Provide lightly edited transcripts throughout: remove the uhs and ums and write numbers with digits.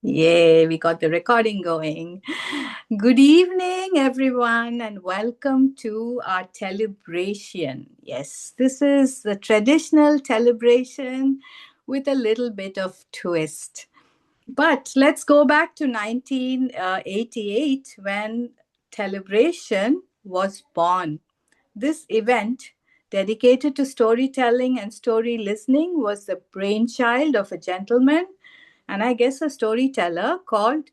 Yay, we got the recording going. Good evening, everyone, and welcome to our Telebration. Yes, this is the traditional Telebration with a little bit of twist. But let's go back to 1988 when Telebration was born. This event, dedicated to storytelling and story listening, was the brainchild of a gentleman and I guess a storyteller called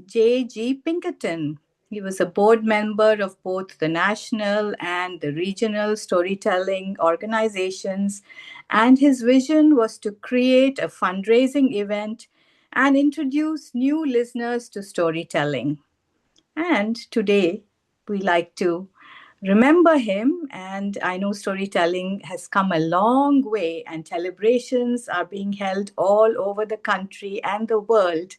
J.G. Pinkerton. He was a board member of both the national and the regional storytelling organizations, and his vision was to create a fundraising event and introduce new listeners to storytelling. And today, we like to remember him. And I know storytelling has come a long way, and celebrations are being held all over the country and the world.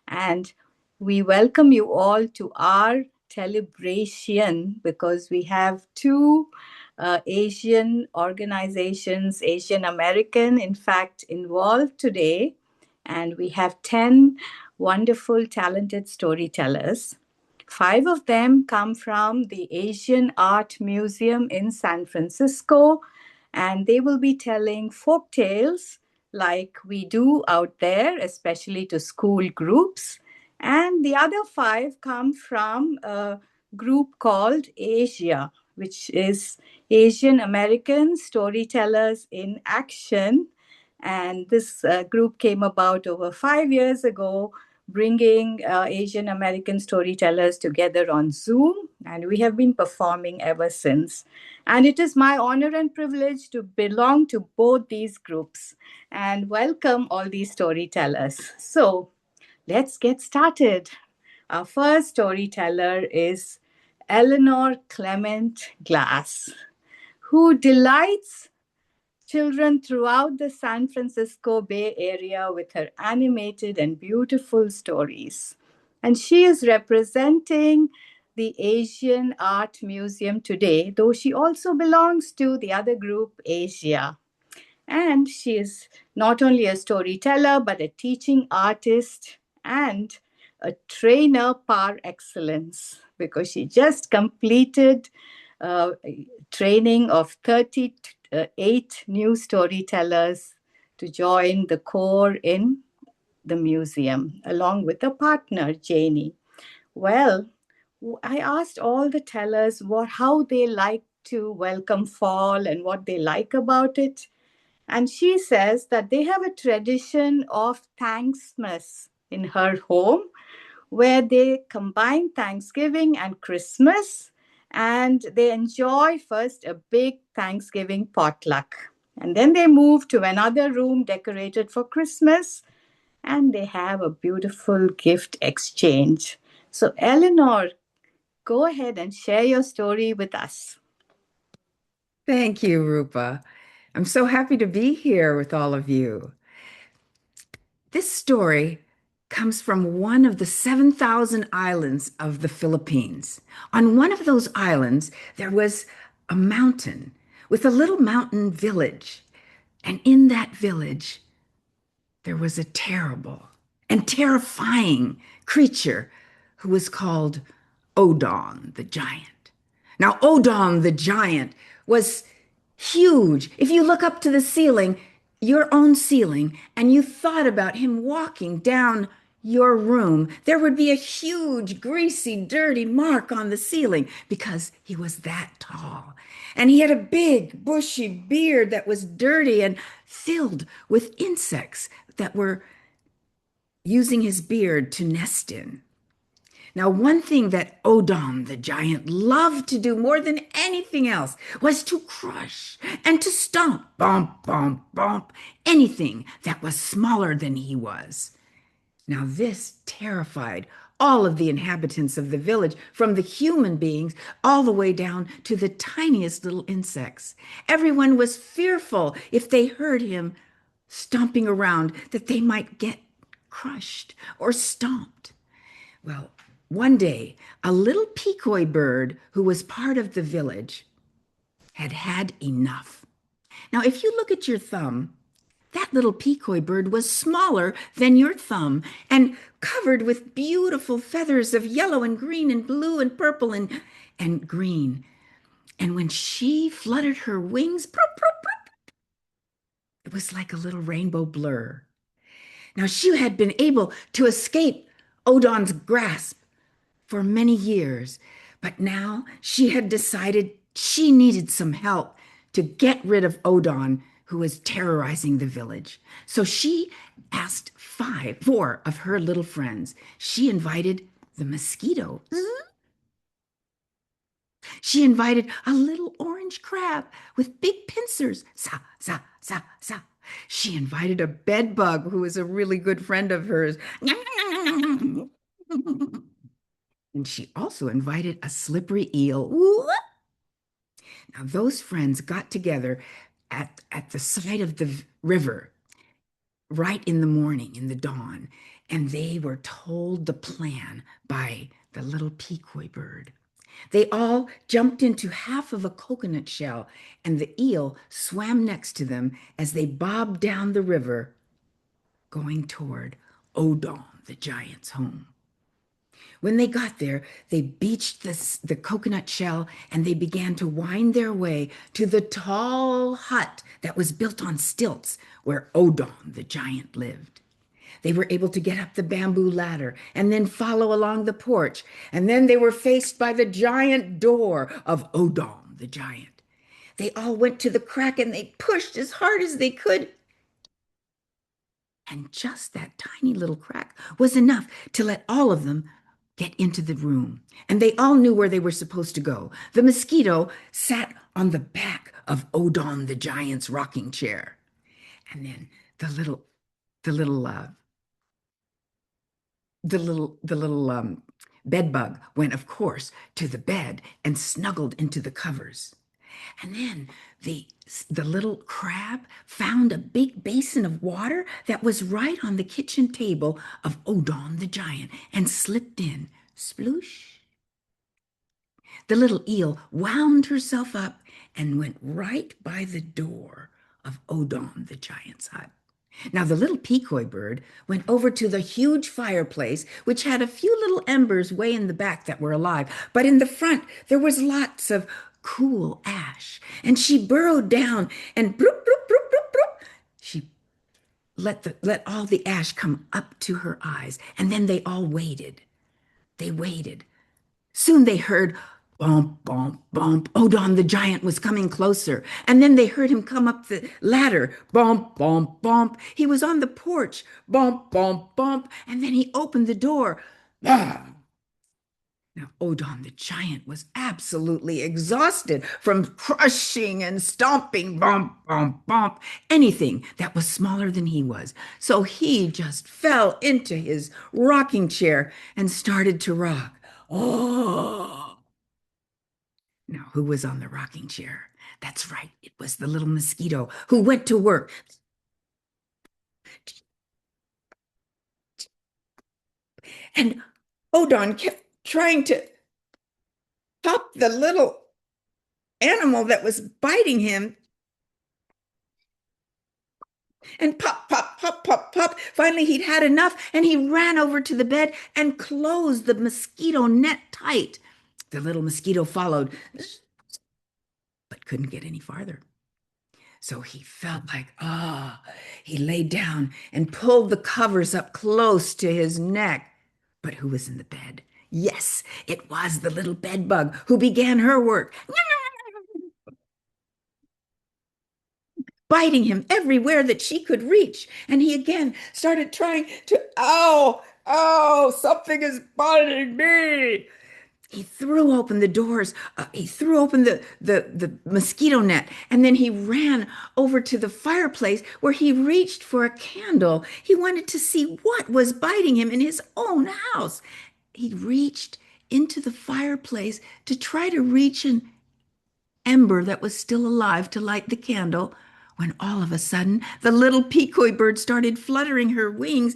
And we welcome you all to our celebration because we have two Asian organizations, Asian American, in fact, involved today. And we have 10 wonderful, talented storytellers. Five of them come from the Asian Art Museum in San Francisco, and they will be telling folk tales like we do out there, especially to school groups. And the other five come from a group called AASIA, which is Asian American Storytellers in Action. And this group came about over 5 years ago, bringing Asian American storytellers together on Zoom. And we have been performing ever since. And it is my honor and privilege to belong to both these groups and welcome all these storytellers. So let's get started. Our first storyteller is Eleanor Clement Glass, who delights children throughout the San Francisco Bay Area with her animated and beautiful stories. And she is representing the Asian Art Museum today, though she also belongs to the other group, Asia. And she is not only a storyteller, but a teaching artist and a trainer par excellence because she just completed training of 38 new storytellers to join the core in the museum, along with a partner, Janie. Well, I asked all the tellers how they like to welcome fall and what they like about it. And she says that they have a tradition of Thanksmas in her home where they combine Thanksgiving and Christmas and they enjoy first a big Thanksgiving potluck. And then they move to another room decorated for Christmas and they have a beautiful gift exchange. So, Eleanor, go ahead and share your story with us. Thank you, Rupa. I'm so happy to be here with all of you. This story comes from one of the 7,000 islands of the Philippines. On one of those islands, there was a mountain with a little mountain village. And in that village, there was a terrible and terrifying creature who was called Odon the giant. Now, Odon the giant was huge. If you look up to the ceiling, your own ceiling, and you thought about him walking down your room, there would be a huge, greasy, dirty mark on the ceiling because he was that tall. And he had a big, bushy beard that was dirty and filled with insects that were using his beard to nest in. Now, one thing that Odon the giant loved to do more than anything else was to crush and to stomp, bump, bump, bump, anything that was smaller than he was. Now, this terrified all of the inhabitants of the village, from the human beings all the way down to the tiniest little insects. Everyone was fearful if they heard him stomping around that they might get crushed or stomped. Well, one day, a little decoy bird who was part of the village had had enough. Now, if you look at your thumb, That little decoy bird was smaller than your thumb and covered with beautiful feathers of yellow and green and blue and purple and green. And when she fluttered her wings, broop, broop, broop, it was like a little rainbow blur. Now she had been able to escape Odon's grasp for many years, but now she had decided she needed some help to get rid of Odon, who was terrorizing the village. So she asked four of her little friends. She invited the mosquito. She invited a little orange crab with big pincers. Sa, sa, sa, sa. She invited a bed bug who was a really good friend of hers. And she also invited a slippery eel. Now, those friends got together at the side of the river right in the morning, in the dawn, and they were told the plan by the little decoy bird. They all jumped into half of a coconut shell, and the eel swam next to them as they bobbed down the river, going toward Odon, the giant's home. When they got there, they beached the coconut shell and they began to wind their way to the tall hut that was built on stilts where Odon, the giant, lived. They were able to get up the bamboo ladder and then follow along the porch. And then they were faced by the giant door of Odon, the giant. They all went to the crack and they pushed as hard as they could. And just that tiny little crack was enough to let all of them get into the room. And they all knew where they were supposed to go. The mosquito sat on the back of Odon the giant's rocking chair. And then the little bed bug went, of course, to the bed and snuggled into the covers. And then the little crab found a big basin of water that was right on the kitchen table of Odon the giant and slipped in. Sploosh. The little eel wound herself up and went right by the door of Odon the giant's hut. Now, the little decoy bird went over to the huge fireplace, which had a few little embers way in the back that were alive, but in the front there was lots of cool ash. And she burrowed down and broop, broop, broop, broop, broop. She let all the ash come up to her eyes, and then they all waited. They waited. Soon they heard bump, bump, bump. Odon the giant was coming closer. And then they heard him come up the ladder. Bump, bump, bump. He was on the porch. Bump, bump, bump. And then he opened the door. Ah! Now, Odon the giant was absolutely exhausted from crushing and stomping, bump, bump, bump, anything that was smaller than he was. So he just fell into his rocking chair and started to rock. Oh, now who was on the rocking chair? That's right, it was the little mosquito who went to work. And Odon kept trying to pop the little animal that was biting him and pop, pop, pop, pop, pop. Finally, he'd had enough and he ran over to the bed and closed the mosquito net tight. The little mosquito followed, but couldn't get any farther. So he felt like, he lay down and pulled the covers up close to his neck. But who was in the bed? Yes, it was the little bed bug who began her work, biting him everywhere that she could reach. And he again started trying to, something is biting me. He threw open the doors. He threw open the mosquito net, and then he ran over to the fireplace where he reached for a candle. He wanted to see what was biting him in his own house. He reached into the fireplace to try to reach an ember that was still alive to light the candle, when all of a sudden the little decoy bird started fluttering her wings.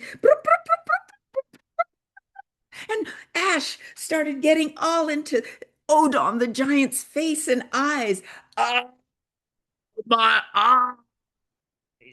And ash started getting all into Odon the giant's face and eyes. Ah, my eyes.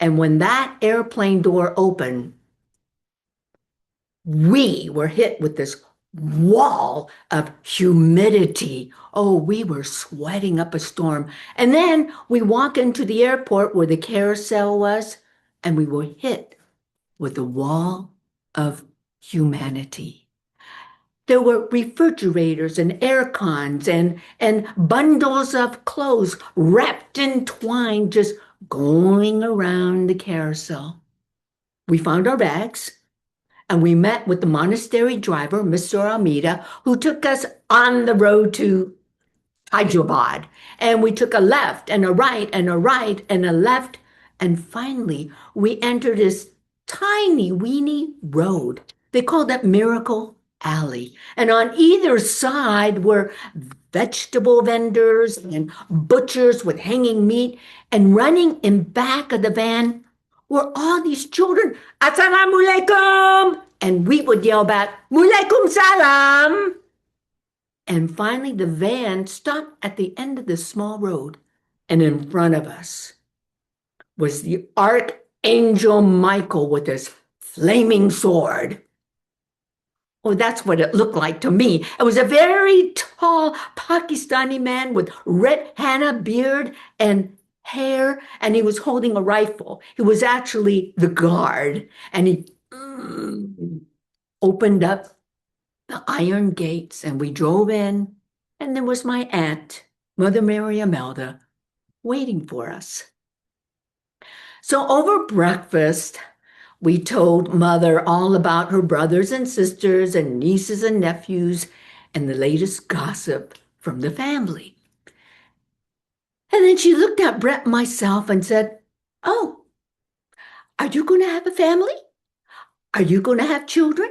And when that airplane door opened, we were hit with this wall of humidity. Oh, we were sweating up a storm. And then we walk into the airport where the carousel was, and we were hit with the wall of humanity. There were refrigerators and air cons and bundles of clothes wrapped in twine just going around the carousel. We found our bags and we met with the monastery driver, Mr. Almeida, who took us on the road to Hyderabad. And we took a left and a right and a right and a left. And finally, we entered this tiny, weeny road. They called it Miracle Alley. And on either side were vegetable vendors and butchers with hanging meat. And running in back of the van were all these children. Assalamualaikum! And we would yell back, Mulaikum salam! And finally, the van stopped at the end of this small road, and in front of us was the Archangel Michael with his flaming sword. Oh, that's what it looked like to me. It was a very tall Pakistani man with red henna beard and hair, and he was holding a rifle. He was actually the guard, and he opened up the iron gates, and we drove in, and there was my aunt, Mother Mary Imelda, waiting for us. So over breakfast, we told Mother all about her brothers and sisters and nieces and nephews and the latest gossip from the family. And then she looked at Brett and myself and said, "Oh, are you going to have a family? Are you going to have children?"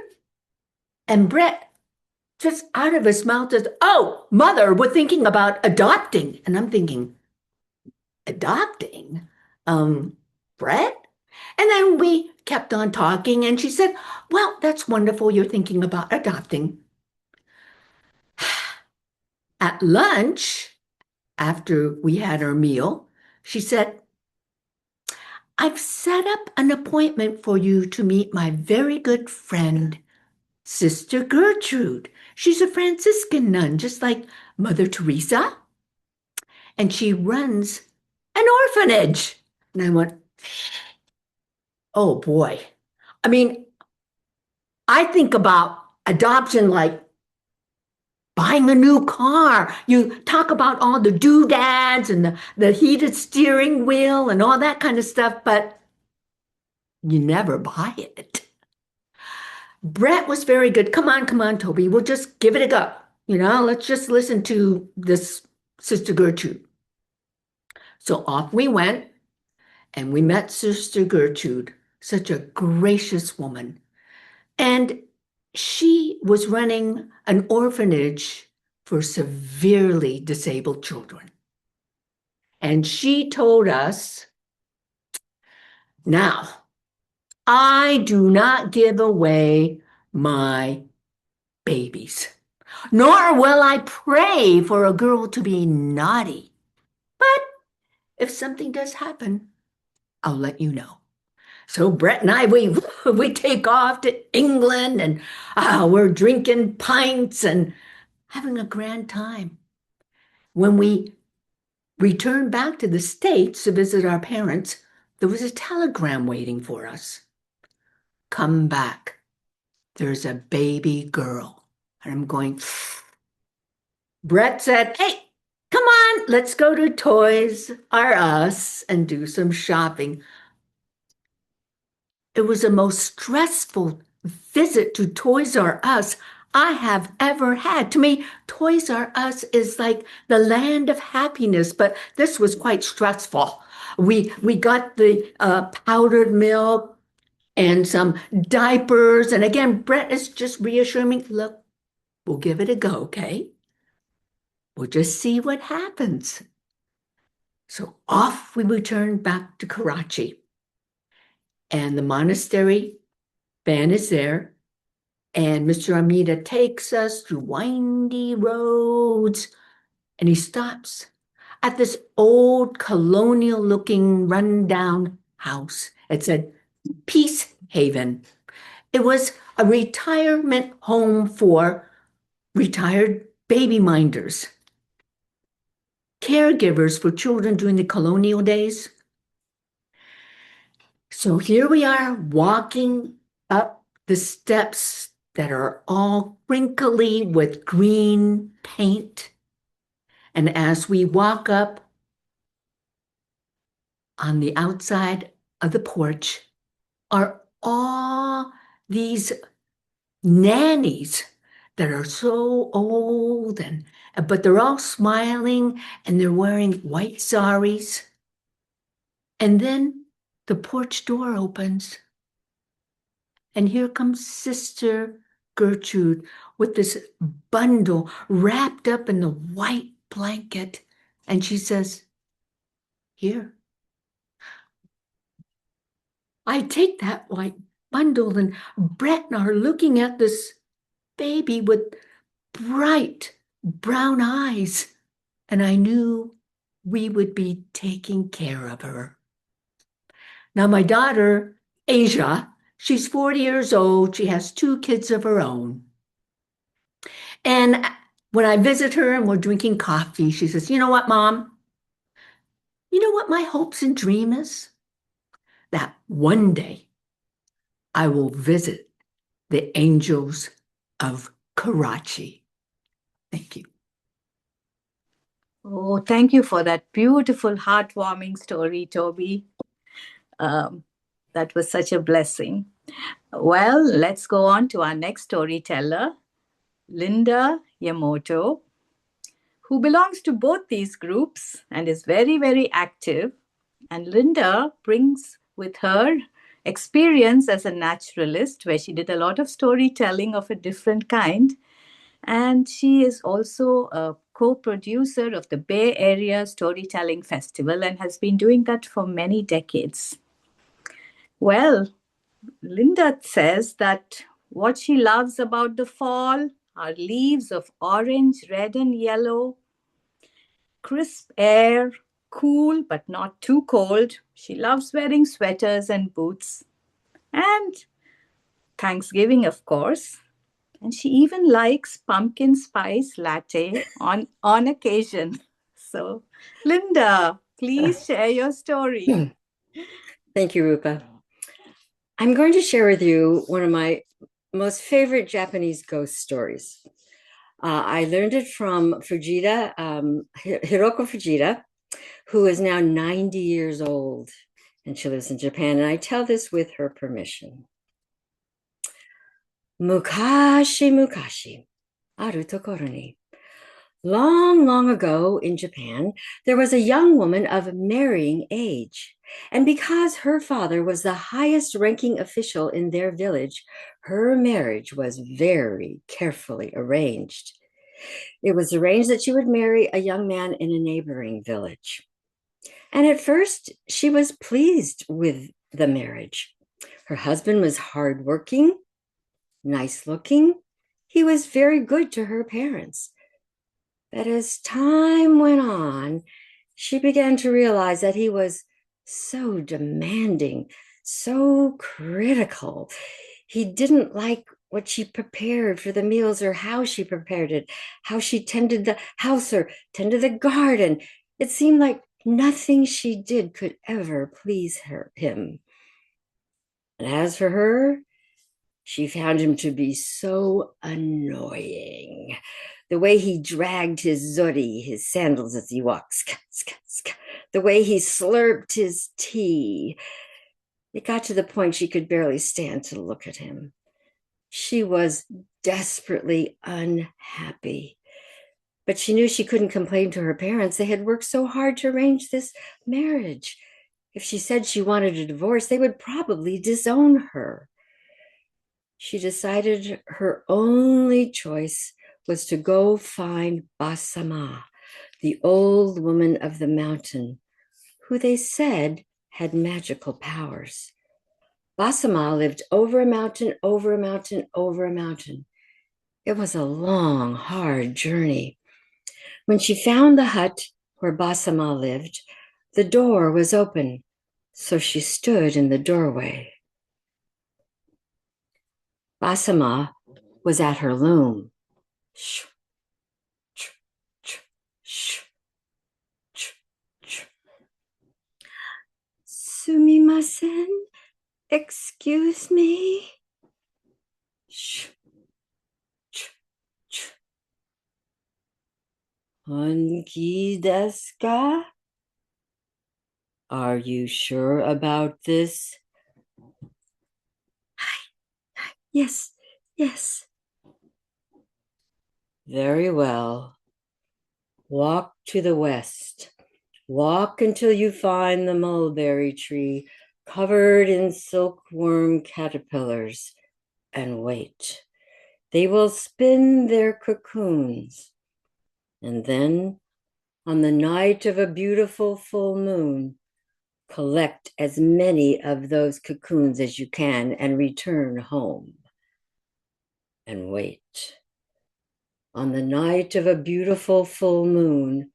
And Brett, just out of his mouth, says, "Oh, Mother, we're thinking about adopting." And I'm thinking, adopting? Brett? And then we kept on talking, and she said, "Well, that's wonderful you're thinking about adopting." At lunch, after we had our meal, she said, "I've set up an appointment for you to meet my very good friend, Sister Gertrude. She's a Franciscan nun, just like Mother Teresa, and she runs an orphanage." And I went, oh boy. I mean, I think about adoption like buying a new car. You talk about all the doodads and the heated steering wheel and all that kind of stuff, but you never buy it. Brett was very good. Come on, Toby. We'll just give it a go. Let's just listen to this Sister Gertrude. So off we went, and we met Sister Gertrude, such a gracious woman. And she was running an orphanage for severely disabled children. And she told us, "Now, I do not give away my babies, nor will I pray for a girl to be naughty. But if something does happen, I'll let you know." So Brett and I, we take off to England, and we're drinking pints and having a grand time. When we returned back to the States to visit our parents, there was a telegram waiting for us. "Come back. There's a baby girl." And I'm going, Brett said, "Hey, come on, let's go to Toys R Us and do some shopping." It was the most stressful visit to Toys R Us I have ever had. To me, Toys R Us is like the land of happiness, but this was quite stressful. We got the powdered milk and some diapers. And again, Brett is just reassuring me, "Look, we'll give it a go, okay? We'll just see what happens." So off we returned back to Karachi. And the monastery van is there. And Mr. Amida takes us through windy roads. And he stops at this old colonial-looking rundown house. It said Peace Haven. It was a retirement home for retired baby minders, caregivers for children during the colonial days. So here we are walking up the steps that are all crinkly with green paint. And as we walk up on the outside of the porch are all these nannies that are so old but they're all smiling and they're wearing white saris. And then the porch door opens and here comes Sister Gertrude with this bundle wrapped up in the white blanket. And she says, "Here." I take that white bundle and Brett and I are looking at this baby with bright brown eyes. And I knew we would be taking care of her. Now, my daughter, Asia, she's 40 years old. She has 2 kids of her own. And when I visit her and we're drinking coffee, she says, "You know what, Mom? You know what my hopes and dream is? That one day I will visit the angels of Karachi." Thank you. Oh, thank you for that beautiful, heartwarming story, Toby. That was such a blessing. Well, let's go on to our next storyteller, Linda Yamoto, who belongs to both these groups and is very, very active. And Linda brings with her experience as a naturalist, where she did a lot of storytelling of a different kind. And she is also a co-producer of the Bay Area Storytelling Festival and has been doing that for many decades. Well, Linda says that what she loves about the fall are leaves of orange, red, and yellow, crisp air, cool but not too cold. She loves wearing sweaters and boots. And Thanksgiving, of course. And she even likes pumpkin spice latte on occasion. So, Linda, please share your story. Thank you, Rupa. I'm going to share with you one of my most favorite Japanese ghost stories. I learned it from Fujita, Hiroko Fujita, who is now 90 years old, and she lives in Japan. And I tell this with her permission. Mukashi mukashi, aru tokoro ni. Long, long ago in Japan, there was a young woman of marrying age. And because her father was the highest ranking official in their village, her marriage was very carefully arranged. It was arranged that she would marry a young man in a neighboring village. And at first, she was pleased with the marriage. Her husband was hardworking, nice looking. He was very good to her parents. But as time went on, she began to realize that he was so demanding, so critical. He didn't like what she prepared for the meals or how she prepared it, how she tended the house or tended the garden. It seemed like nothing she did could ever please him. And as for her, she found him to be so annoying. The way he dragged his zori, his sandals, as he walked, the way he slurped his tea. It got to the point she could barely stand to look at him. She was desperately unhappy. But she knew she couldn't complain to her parents. They had worked so hard to arrange this marriage. If she said she wanted a divorce, they would probably disown her. She decided her only choice was to go find Basama, the old woman of the mountain, who they said had magical powers. Basama lived over a mountain, over a mountain, over a mountain. It was a long, hard journey. When she found the hut where Basama lived, the door was open, So she stood in the doorway. Basama was at her loom. Shh, shh, shh, shh, shh, shh. Sumimasen, excuse me. Shh, shh, shh. Honki desu ka? Are you sure about this? Yes, yes. Very well. Walk to the west. Walk until you find the mulberry tree covered in silkworm caterpillars, and wait. They will spin their cocoons. And then, on the night of a beautiful full moon, collect as many of those cocoons as you can and return home. And wait. On the night of a beautiful full moon,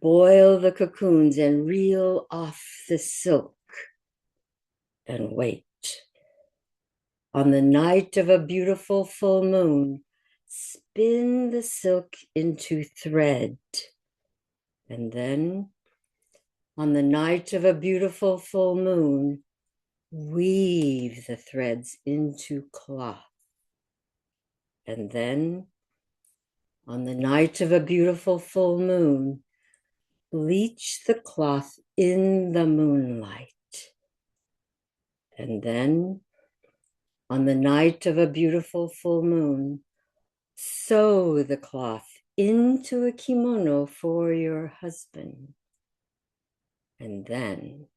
boil the cocoons and reel off the silk. And wait. On the night of a beautiful full moon, spin the silk into thread. And then, on the night of a beautiful full moon, weave the threads into cloth. And then, on the night of a beautiful full moon, bleach the cloth in the moonlight. And then, on the night of a beautiful full moon, sew the cloth into a kimono for your husband. And then,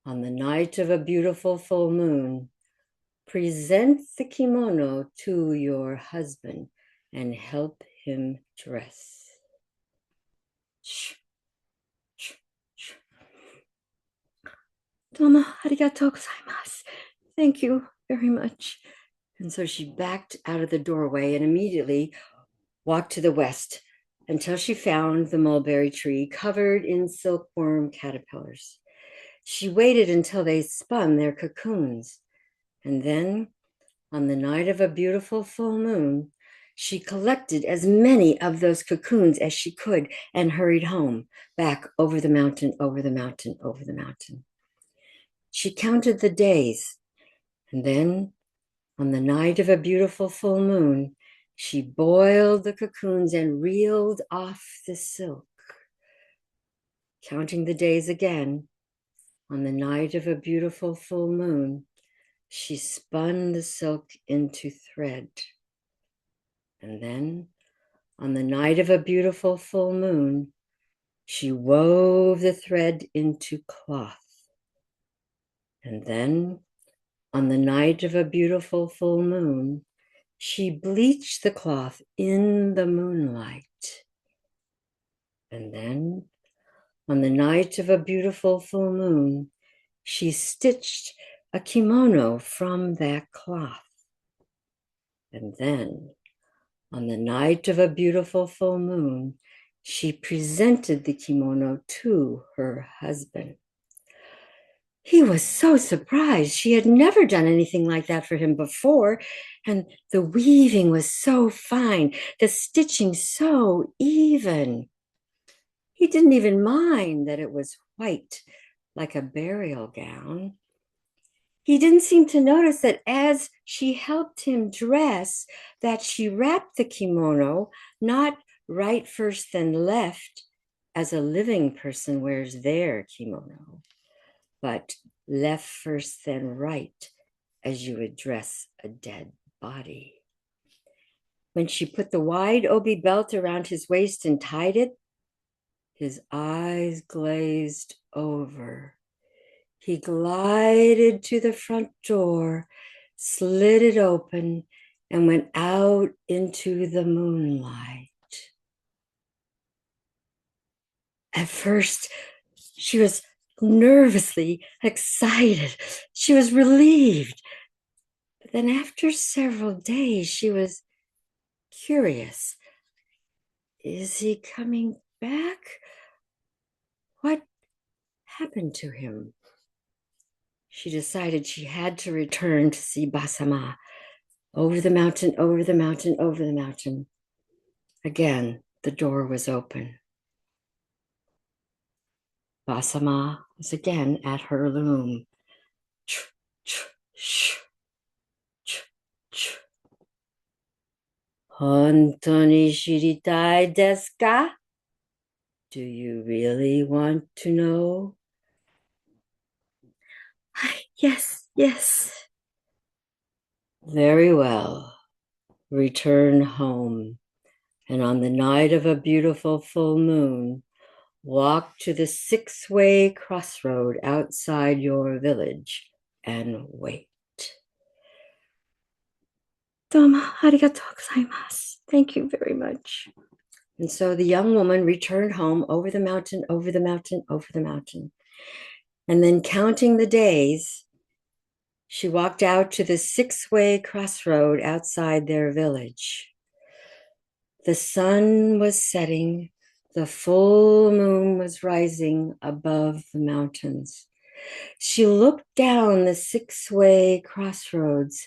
on the night of a beautiful full moon, present the kimono to your husband and help him dress. Shh, shh, shh. Domo arigatou gozaimasu. Thank you very much. And so she backed out of the doorway and immediately walked to the west until she found the mulberry tree covered in silkworm caterpillars. She waited until they spun their cocoons. And then, on the night of a beautiful full moon, she collected as many of those cocoons as she could and hurried home, back over the mountain, over the mountain, over the mountain. She counted the days, and then, on the night of a beautiful full moon, she boiled the cocoons and reeled off the silk. Counting the days again, on the night of a beautiful full moon, she spun the silk into thread. And then, on the night of a beautiful full moon, she wove the thread into cloth. And then, on the night of a beautiful full moon, she bleached the cloth in the moonlight. And then, on the night of a beautiful full moon, she stitched a kimono from that cloth. And then, on the night of a beautiful full moon, she presented the kimono to her husband. He was so surprised. She had never done anything like that for him before. And the weaving was so fine, the stitching so even. He didn't even mind that it was white, like a burial gown. He didn't seem to notice that as she helped him dress, that she wrapped the kimono, not right first then left, as a living person wears their kimono, but left first then right, as you would dress a dead body. When she put the wide obi belt around his waist and tied it, his eyes glazed over. He glided to the front door, slid it open, and went out into the moonlight. At first, she was nervously excited. She was relieved. But then after several days, she was curious. Is he coming back? What happened to him? she decided she had to return to see Basama. Over the mountain, over the mountain, over the mountain. Again, the door was open. Basama was again at her loom. Ch, ch, sh, ch, ch. Hontoni shiritai desu ka? Do you really want to know? Yes, yes. Very well. Return home, and on the night of a beautiful full moon, walk to the six-way crossroad outside your village and wait. Domo arigatou gozaimasu. Thank you very much. And so the young woman returned home over the mountain, over the mountain, over the mountain. And then counting the days, she walked out to the six-way crossroad outside their village. The sun was setting, the full moon was rising above the mountains. She looked down the six-way crossroads.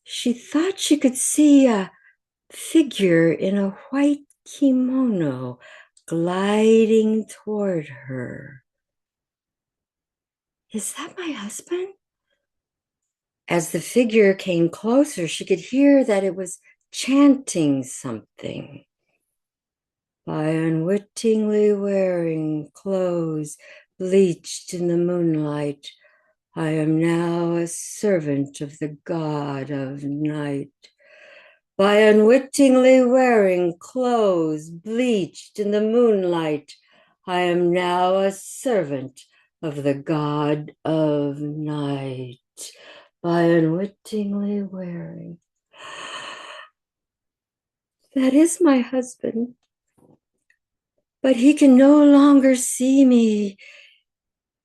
She thought she could see a figure in a white kimono gliding toward her. Is that my husband? As the figure came closer, she could hear that it was chanting something. By unwittingly wearing clothes bleached in the moonlight, I am now a servant of the god of night. By unwittingly wearing clothes bleached in the moonlight, I am now a servant of the god of night. By unwittingly wearing. That is my husband. But he can no longer see me.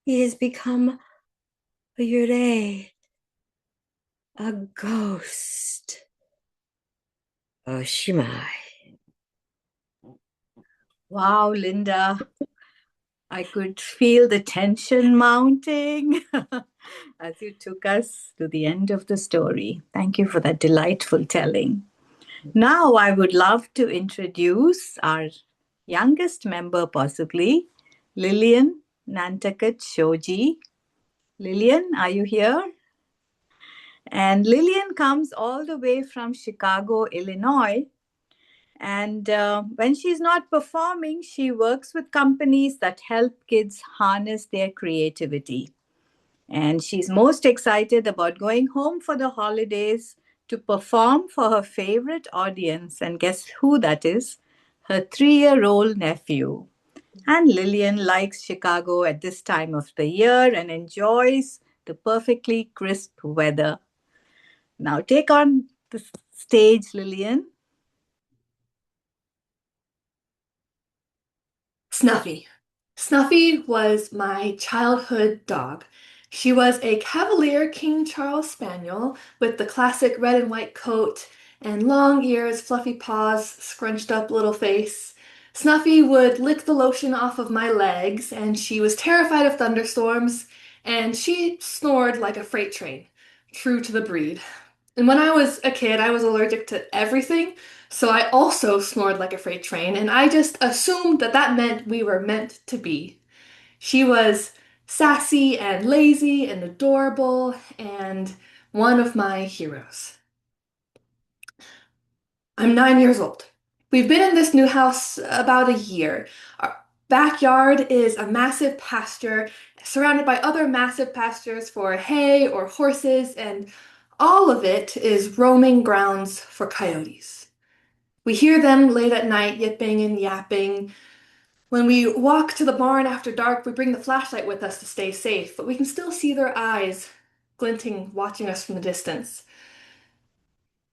He has become a yurei, a ghost. Oshimai. Wow, Linda. I could feel the tension mounting as you took us to the end of the story. Thank you for that delightful telling. Now, I would love to introduce our youngest member, possibly, Lillian Nantakat Shoji. Lillian, are you here? And Lillian comes all the way from Chicago, Illinois. And when she's not performing, she works with companies that help kids harness their creativity. And she's most excited about going home for the holidays to perform for her favorite audience. And guess who that is? Her 3-year-old nephew. And Lillian likes Chicago at this time of the year and enjoys the perfectly crisp weather. Now take on the stage, Lillian. Snuffy. Snuffy was my childhood dog. She was a Cavalier King Charles Spaniel with the classic red and white coat and long ears, fluffy paws, scrunched up little face. Snuffy would lick the lotion off of my legs, and she was terrified of thunderstorms, and she snored like a freight train, true to the breed. And when I was a kid, I was allergic to everything, so I also snored like a freight train, and I just assumed that that meant we were meant to be. She was sassy and lazy and adorable and one of my heroes. I'm 9 years old. We've been in this new house about a year. Our backyard is a massive pasture surrounded by other massive pastures for hay or horses, and all of it is roaming grounds for coyotes. We hear them late at night yipping and yapping. When we walk to the barn after dark, we bring the flashlight with us to stay safe, but we can still see their eyes glinting, watching us from the distance.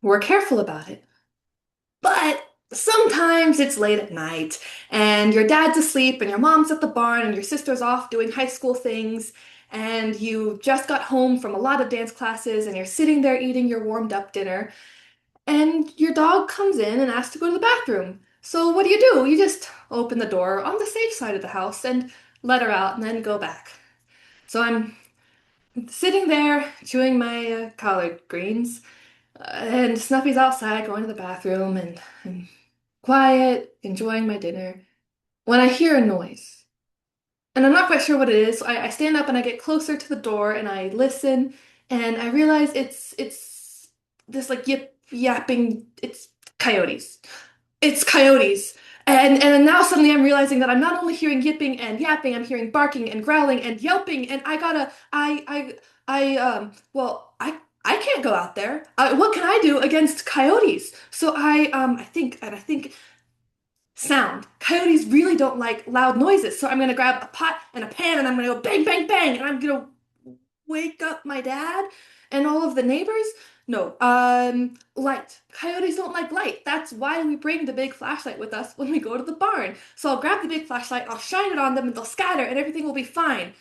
We're careful about it. But sometimes it's late at night, and your dad's asleep, and your mom's at the barn, and your sister's off doing high school things, and you just got home from a lot of dance classes, and you're sitting there eating your warmed up dinner, and your dog comes in and asks to go to the bathroom. So what do? You just open the door on the safe side of the house and let her out and then go back. So I'm sitting there chewing my collard greens, and Snuffy's outside going to the bathroom and quiet, enjoying my dinner, when I hear a noise. And I'm not quite sure what it is. So I stand up and I get closer to the door and I listen and I realize it's this like yapping, it's coyotes. It's coyotes. And now suddenly I'm realizing that I'm not only hearing yipping and yapping, I'm hearing barking and growling and yelping, and I can't go out there. What can I do against coyotes? So I think sound. Coyotes really don't like loud noises, so I'm gonna grab a pot and a pan and I'm gonna go bang, bang, bang, and I'm gonna wake up my dad and all of the neighbors. No, light. Coyotes don't like light. That's why we bring the big flashlight with us when we go to the barn. So I'll grab the big flashlight, I'll shine it on them, and they'll scatter, and everything will be fine.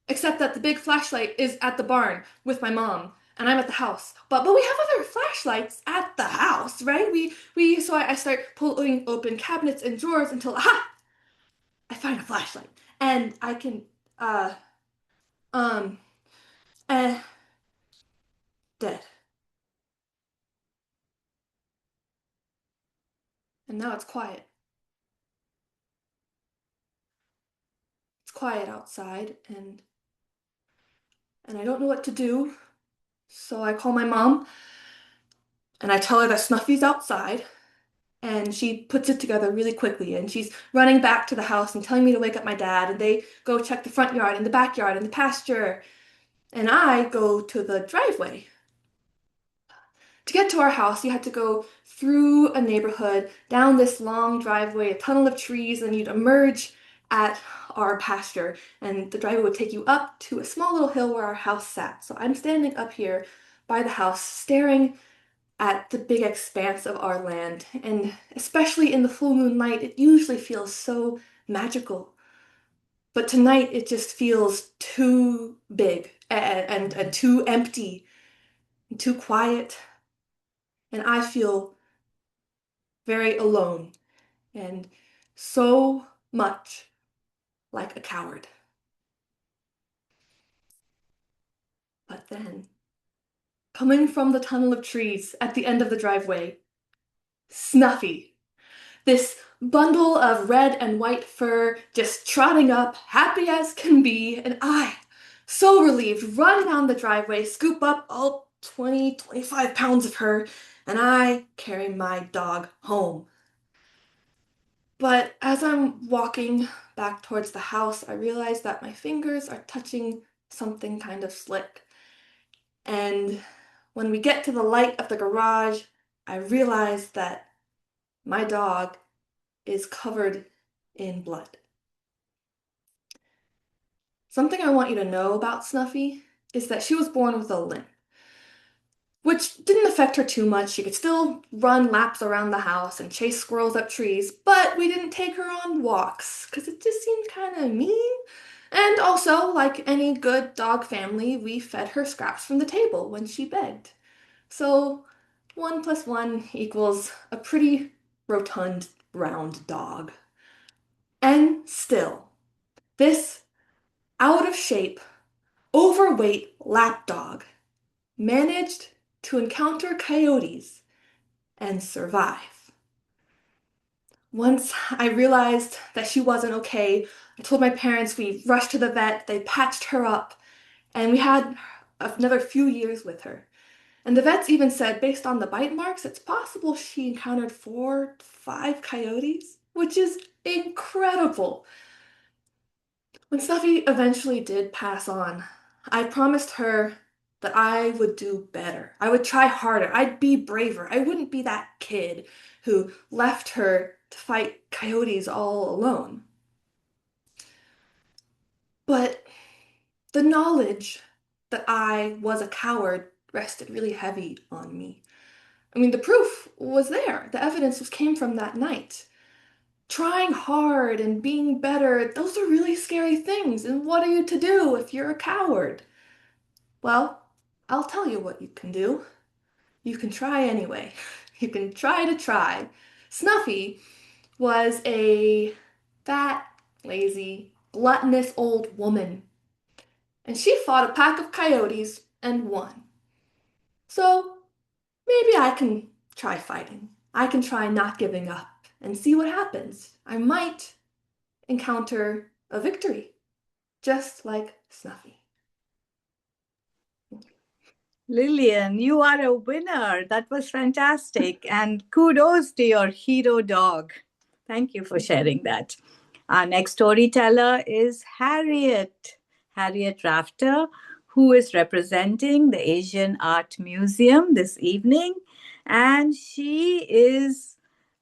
Except that the big flashlight is at the barn with my mom, and I'm at the house. But we have other flashlights at the house, right? I start pulling open cabinets and drawers until I find a flashlight, and I can uh um uh dead. And now it's quiet. It's quiet outside, and I don't know what to do. So I call my mom and I tell her that Snuffy's outside. And she puts it together really quickly, and she's running back to the house and telling me to wake up my dad, and they go check the front yard and the backyard and the pasture, and I go to the driveway. To get to our house, you had to go through a neighborhood, down this long driveway, a tunnel of trees, and you'd emerge at our pasture, and the driveway would take you up to a small little hill where our house sat. So I'm standing up here by the house, staring at the big expanse of our land, and especially in the full moonlight, it usually feels so magical. But tonight it just feels too big and too empty and too quiet, and I feel very alone and so much like a coward. But then, coming from the tunnel of trees at the end of the driveway, Snuffy. This bundle of red and white fur just trotting up, happy as can be, and I, so relieved, run down the driveway, scoop up all 25 pounds of her, and I carry my dog home. But as I'm walking back towards the house, I realize that my fingers are touching something kind of slick. And when we get to the light of the garage, I realize that my dog is covered in blood. Something I want you to know about Snuffy is that she was born with a limp, which didn't affect her too much. She could still run laps around the house and chase squirrels up trees, but we didn't take her on walks because it just seemed kind of mean. And also, like any good dog family, we fed her scraps from the table when she begged. So 1 plus 1 equals a pretty rotund, round dog. And still, this out of shape, overweight lapdog managed to encounter coyotes and survive. Once I realized that she wasn't okay, I told my parents. We rushed to the vet, they patched her up, and we had another few years with her. And the vets even said, based on the bite marks, it's possible she encountered 4, 5 coyotes, which is incredible. When Snuffy eventually did pass on, I promised her that I would do better. I would try harder. I'd be braver. I wouldn't be that kid who left her to fight coyotes all alone. But the knowledge that I was a coward rested really heavy on me. I mean, the proof was there. The evidence came from that night. Trying hard and being better, those are really scary things. And what are you to do if you're a coward? Well, I'll tell you what you can do. You can try anyway. You can try to try. Snuffy was a fat, lazy, gluttonous old woman. and she fought a pack of coyotes and won. So maybe I can try fighting. I can try not giving up and see what happens. I might encounter a victory, just like Snuffy. Lillian, you are a winner. That was fantastic. And kudos to your hero dog. Thank you for sharing that. Our next storyteller is Harriet Rafter, who is representing the Asian Art Museum this evening. And she is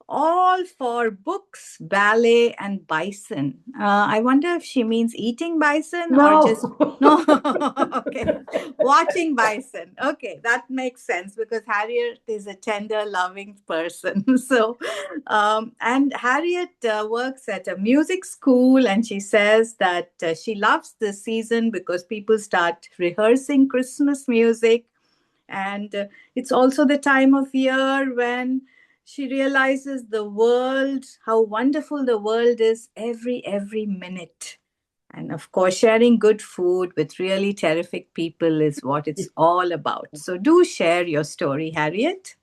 all for books, ballet, and bison. I wonder if she means eating bison or just No. no. Okay, watching bison. Okay, that makes sense because Harriet is a tender, loving person. So, and Harriet works at a music school, and she says that she loves this season because people start rehearsing Christmas music, and it's also the time of year when she realizes the world, how wonderful the world is every minute. And of course, sharing good food with really terrific people is what it's all about. So do share your story, Harriet.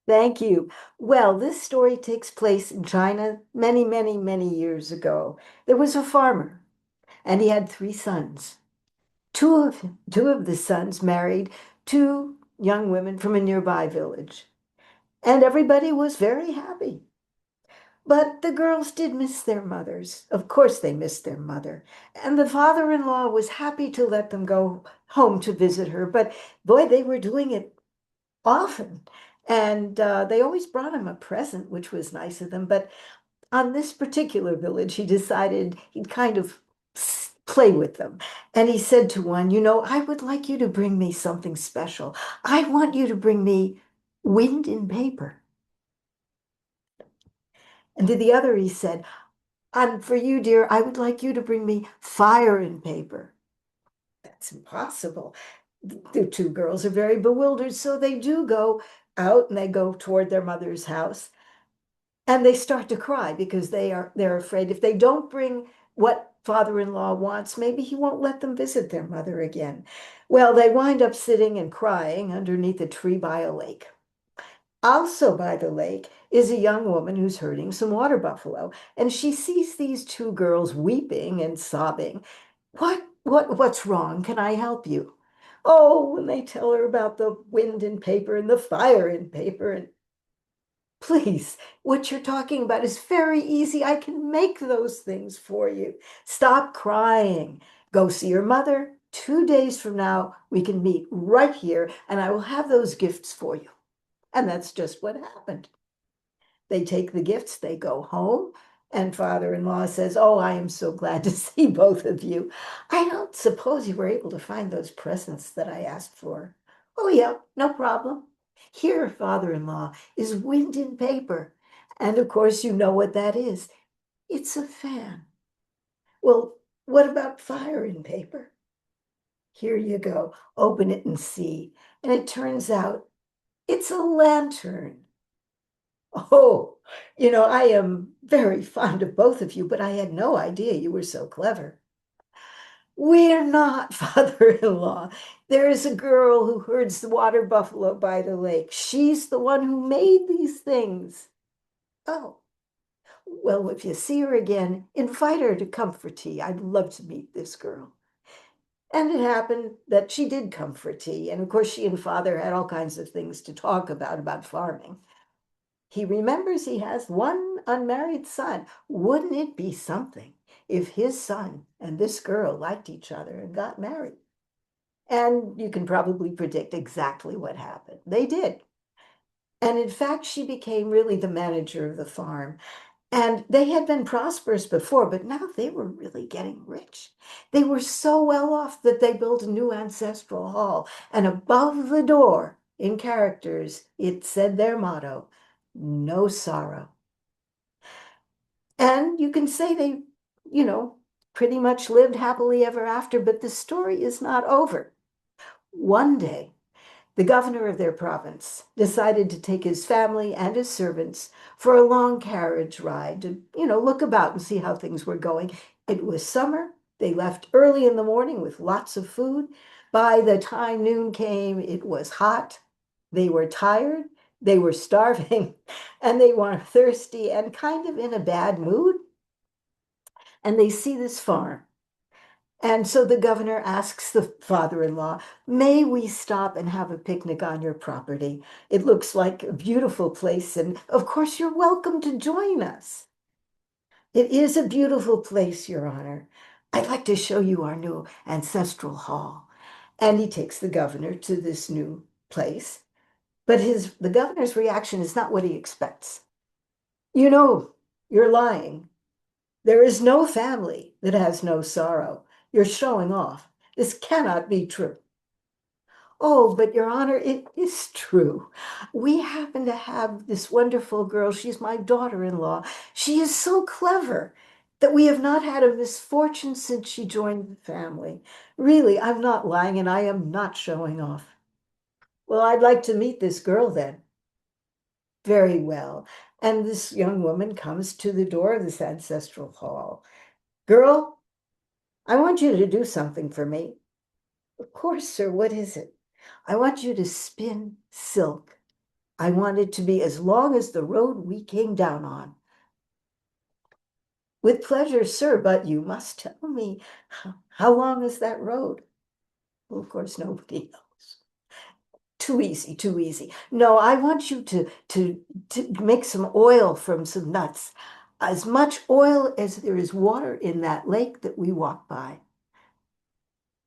Thank you. Well, this story takes place in China many, many, many years ago. There was a farmer, and he had three sons. Two of the sons married two young women from a nearby village, and everybody was very happy. But the girls did miss their mothers. Of course, they missed their mother. And the father-in-law was happy to let them go home to visit her. But boy, they were doing it often. And they always brought him a present, which was nice of them. But on this particular village, he decided he'd kind of play with them. And he said to one, you know, I would like you to bring me something special. I want you to bring me wind in paper. And to the other, he said, and for you, dear, I would like you to bring me fire in paper. That's impossible. The two girls are very bewildered, so they do go out and they go toward their mother's house. And they start to cry because they're afraid if they don't bring what father-in-law wants, maybe he won't let them visit their mother again. Well, they wind up sitting and crying underneath a tree by a lake. Also by the lake is a young woman who's herding some water buffalo, and she sees these two girls weeping and sobbing. What's wrong? Can I help you? Oh, when they tell her about the wind in paper and the fire in paper, and please, what you're talking about is very easy. I can make those things for you. Stop crying. Go see your mother. 2 days from now, we can meet right here, and I will have those gifts for you. And that's just what happened. They take the gifts, they go home, and father-in-law says, oh, I am so glad to see both of you. I don't suppose you were able to find those presents that I asked for. Oh, yeah, no problem. Here, father-in-law, is wind in paper. And of course, you know what that is. It's a fan. Well, what about fire in paper? Here you go. Open it and see. And it turns out it's a lantern. Oh, you know, I am very fond of both of you, but I had no idea you were so clever. We're not, father-in-law. There is a girl who herds the water buffalo by the lake. She's the one who made these things. Oh, well, if you see her again, invite her to come for tea. I'd love to meet this girl. And it happened that she did come for tea. And of course, she and father had all kinds of things to talk about farming. He remembers he has one unmarried son. Wouldn't it be something if his son and this girl liked each other and got married? And you can probably predict exactly what happened. They did. And in fact, she became really the manager of the farm. And they had been prosperous before, but now they were really getting rich. They were so well off that they built a new ancestral hall. And above the door, in characters, it said their motto, no sorrow. And you can say they, you know, pretty much lived happily ever after, but the story is not over. One day, the governor of their province decided to take his family and his servants for a long carriage ride to, look about and see how things were going. It was summer, They left early in the morning with lots of food. By the time noon came, it was hot. They were tired, they were starving, and they were thirsty and kind of in a bad mood. And they see this farm. And so the governor asks the father-in-law, may we stop and have a picnic on your property? It looks like a beautiful place, and of course you're welcome to join us. It is a beautiful place, Your Honor. I'd like to show you our new ancestral hall. And he takes the governor to this new place. But the governor's reaction is not what he expects. You know, you're lying. There is no family that has no sorrow. You're showing off. This cannot be true. Oh, but Your Honor, it is true. We happen to have this wonderful girl. She's my daughter-in-law. She is so clever that we have not had a misfortune since she joined the family. Really, I'm not lying and I am not showing off. Well, I'd like to meet this girl then. Very well. And this young woman comes to the door of this ancestral hall. Girl, I want you to do something for me. Of course, sir. What is it? I want you to spin silk. I want it to be as long as the road we came down on. With pleasure, sir, but you must tell me how long is that road? Well, of course, nobody knows. Too easy, too easy. No, I want you to make some oil from some nuts. As much oil as there is water in that lake that we walk by.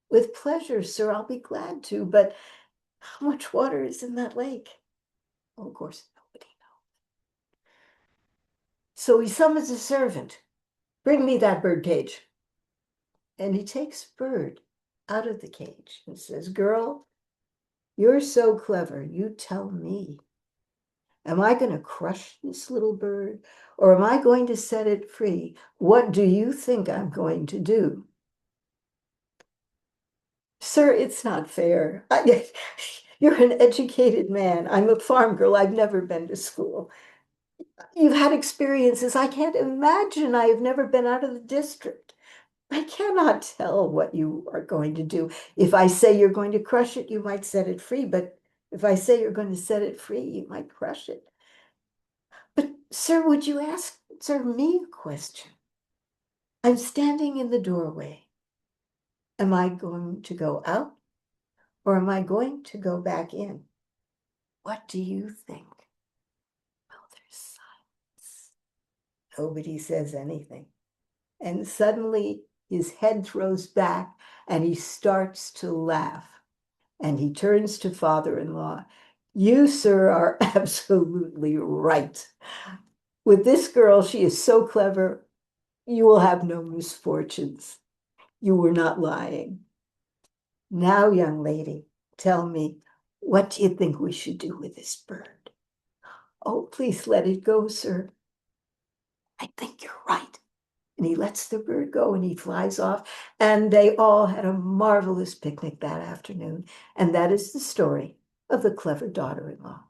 With pleasure, sir, I'll be glad to, but how much water is in that lake? Well, of course, nobody knows. So he summons a servant. Bring me that bird cage. And he takes Bird out of the cage and says, girl, you're so clever. You tell me. Am I going to crush this little bird or am I going to set it free? What do you think I'm going to do? Sir, it's not fair. You're an educated man. I'm a farm girl. I've never been to school. You've had experiences. I can't imagine. I have never been out of the district. I cannot tell what you are going to do. If I say you're going to crush it, you might set it free. But if I say you're going to set it free, you might crush it. But, sir, would you answer me a question? I'm standing in the doorway. Am I going to go out or am I going to go back in? What do you think? Well, there's silence. Nobody says anything. And suddenly his head throws back and he starts to laugh. And he turns to father-in-law. You, sir, are absolutely right. With this girl, she is so clever, you will have no misfortunes. You were not lying. Now, young lady, tell me, what do you think we should do with this bird? Oh, please let it go, sir. I think you're right. And he lets the bird go and he flies off. And they all had a marvelous picnic that afternoon. And that is the story of the clever daughter-in-law.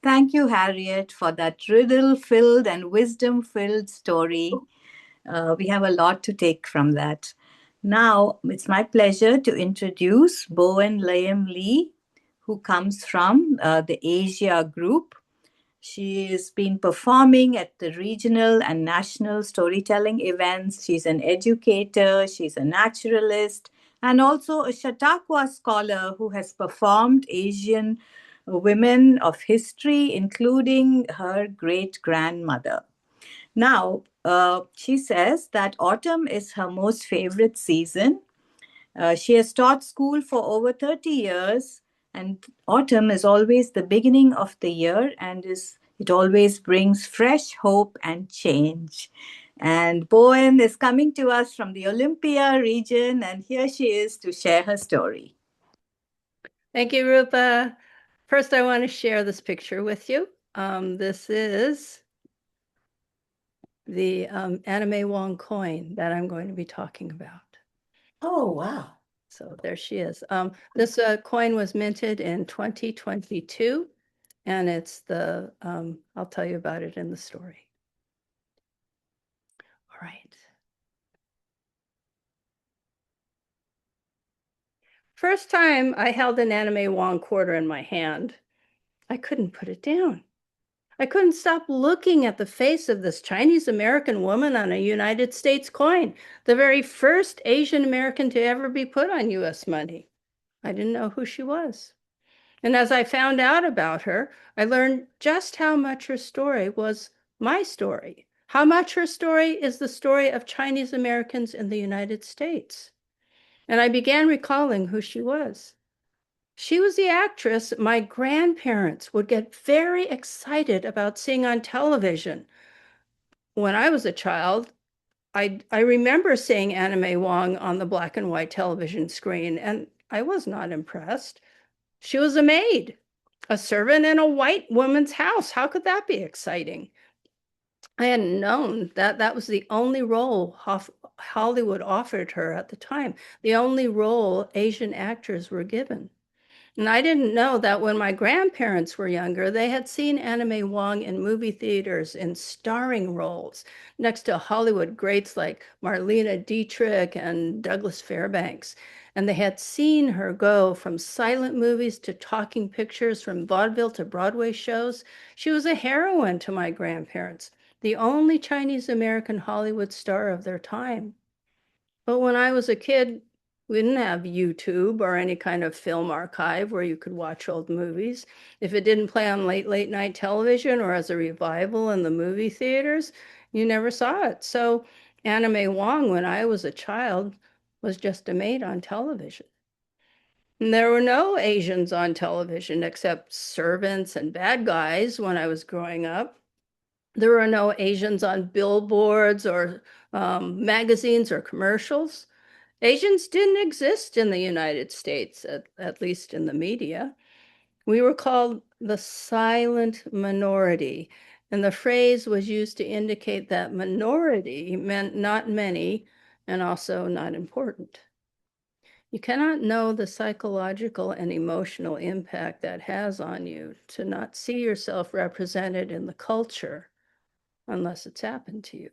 Thank you, Harriet, for that riddle-filled and wisdom-filled story. We have a lot to take from that. Now, it's my pleasure to introduce Bowen Liam Lee, who comes from the AASIA group. She has been performing at the regional and national storytelling events. She's an educator, she's a naturalist, and also a Chautauqua scholar who has performed Asian women of history, including her great grandmother. Now, she says that autumn is her most favorite season. She has taught school for over 30 years, and autumn is always the beginning of the year and it always brings fresh hope and change. And Bowen is coming to us from the Olympia region, and here she is to share her story. Thank you, Rupa. First, I want to share this picture with you. This is the anime Wong coin that I'm going to be talking about. Oh, wow. So there she is. This coin was minted in 2022, and it's the, I'll tell you about it in the story. All right. First time I held an Anime Wong quarter in my hand, I couldn't put it down. I couldn't stop looking at the face of this Chinese American woman on a United States coin, the very first Asian American to ever be put on US money. I didn't know who she was. And as I found out about her, I learned just how much her story was my story, how much her story is the story of Chinese Americans in the United States. And I began recalling who she was. She was the actress my grandparents would get very excited about seeing on television. When I was a child, I remember seeing Anime Wong on the black and white television screen, and I was not impressed. She was a maid, a servant in a white woman's house. How could that be exciting? I hadn't known that that was the only role Hollywood offered her at the time, the only role Asian actors were given. And I didn't know that when my grandparents were younger, they had seen Anime Wong in movie theaters in starring roles next to Hollywood greats like Marlene Dietrich and Douglas Fairbanks. And they had seen her go from silent movies to talking pictures, from vaudeville to Broadway shows. She was a heroine to my grandparents, the only Chinese American Hollywood star of their time. But when I was a kid, we didn't have YouTube or any kind of film archive where you could watch old movies. If it didn't play on late night television or as a revival in the movie theaters, you never saw it. So Anime Wong, when I was a child, was just a maid on television. And there were no Asians on television except servants and bad guys when I was growing up. There were no Asians on billboards or magazines or commercials. Asians didn't exist in the United States, at least in the media. We were called the silent minority, and the phrase was used to indicate that minority meant not many and also not important. You cannot know the psychological and emotional impact that has on you to not see yourself represented in the culture unless it's happened to you.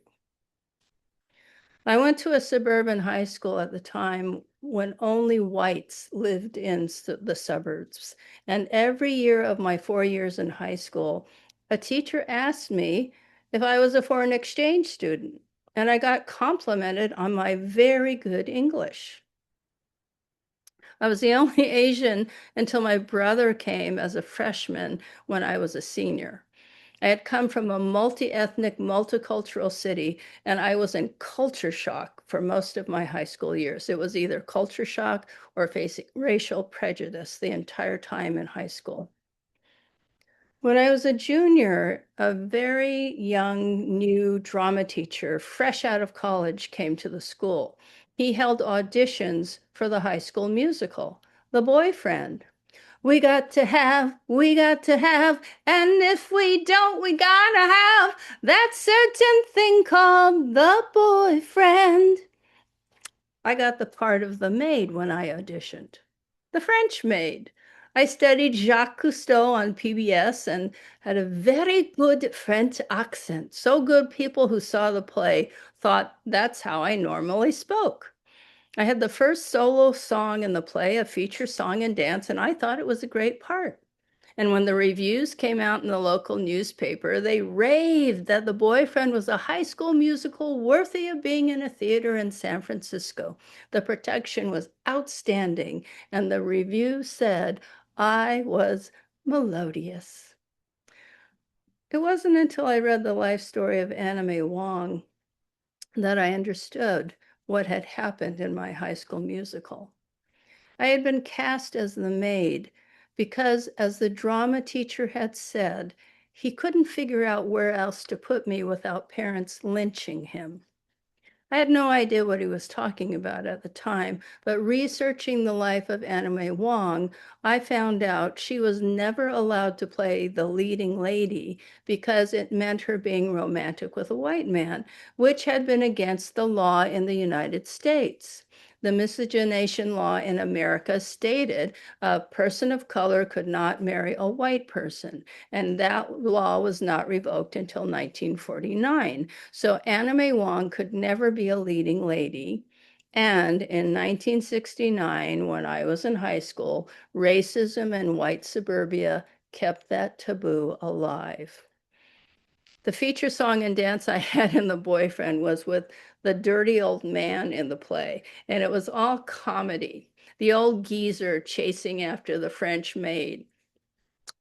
I went to a suburban high school at the time when only whites lived in the suburbs. And every year of my 4 years in high school, a teacher asked me if I was a foreign exchange student. And I got complimented on my very good English. I was the only Asian until my brother came as a freshman when I was a senior. I had come from a multi-ethnic, multicultural city, and I was in culture shock for most of my high school years. It was either culture shock or facing racial prejudice the entire time in high school. When I was a junior, a very young, new drama teacher, fresh out of college, came to the school. He held auditions for the high school musical, The Boyfriend. We got to have, and if we don't, we gotta have that certain thing called the boyfriend. I got the part of the maid when I auditioned, the French maid. I studied Jacques Cousteau on PBS and had a very good French accent. So good, people who saw the play thought that's how I normally spoke. I had the first solo song in the play, a feature song and dance, and I thought it was a great part. And when the reviews came out in the local newspaper, they raved that The Boyfriend was a high school musical worthy of being in a theater in San Francisco. The production was outstanding, and the review said I was melodious. It wasn't until I read the life story of Anime Wong that I understood what had happened in my high school musical. I had been cast as the maid because, as the drama teacher had said, he couldn't figure out where else to put me without parents lynching him. I had no idea what he was talking about at the time, but researching the life of Anime Wong, I found out she was never allowed to play the leading lady because it meant her being romantic with a white man, which had been against the law in the United States. The miscegenation law in America stated a person of color could not marry a white person, and that law was not revoked until 1949. So Anime Wong could never be a leading lady, And in 1969, when I was in high school, racism in white suburbia kept that taboo alive. The feature song and dance I had in The Boyfriend was with the dirty old man in the play, and it was all comedy. The old geezer chasing after the French maid.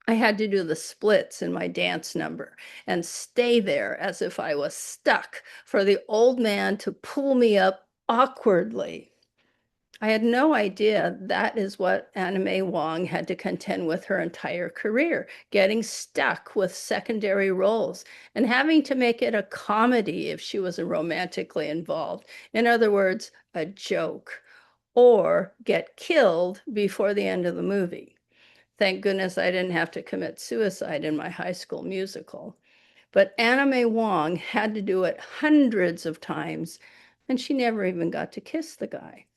I had to do the splits in my dance number and stay there as if I was stuck for the old man to pull me up awkwardly. I had no idea that is what Anna May Wong had to contend with her entire career, getting stuck with secondary roles and having to make it a comedy if she was romantically involved. In other words, a joke, or get killed before the end of the movie. Thank goodness I didn't have to commit suicide in my high school musical. But Anna May Wong had to do it hundreds of times, and she never even got to kiss the guy.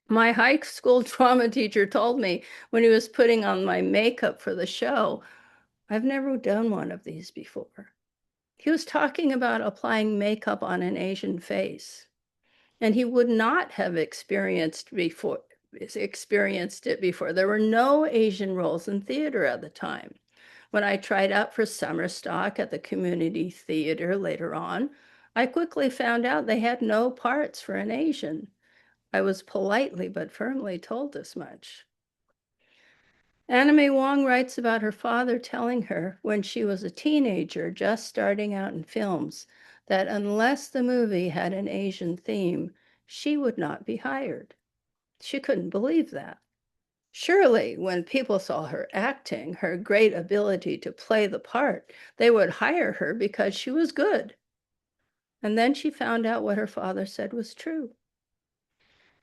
My high school drama teacher told me when he was putting on my makeup for the show, I've never done one of these before. He was talking about applying makeup on an Asian face, and he would not have experienced it before. There were no Asian roles in theater at the time. When I tried out for summer stock at the community theater later on, I quickly found out they had no parts for an Asian. I was politely but firmly told as much. Anna May Wong writes about her father telling her when she was a teenager just starting out in films that unless the movie had an Asian theme, she would not be hired. She couldn't believe that. Surely, when people saw her acting, her great ability to play the part, they would hire her because she was good. And then she found out what her father said was true.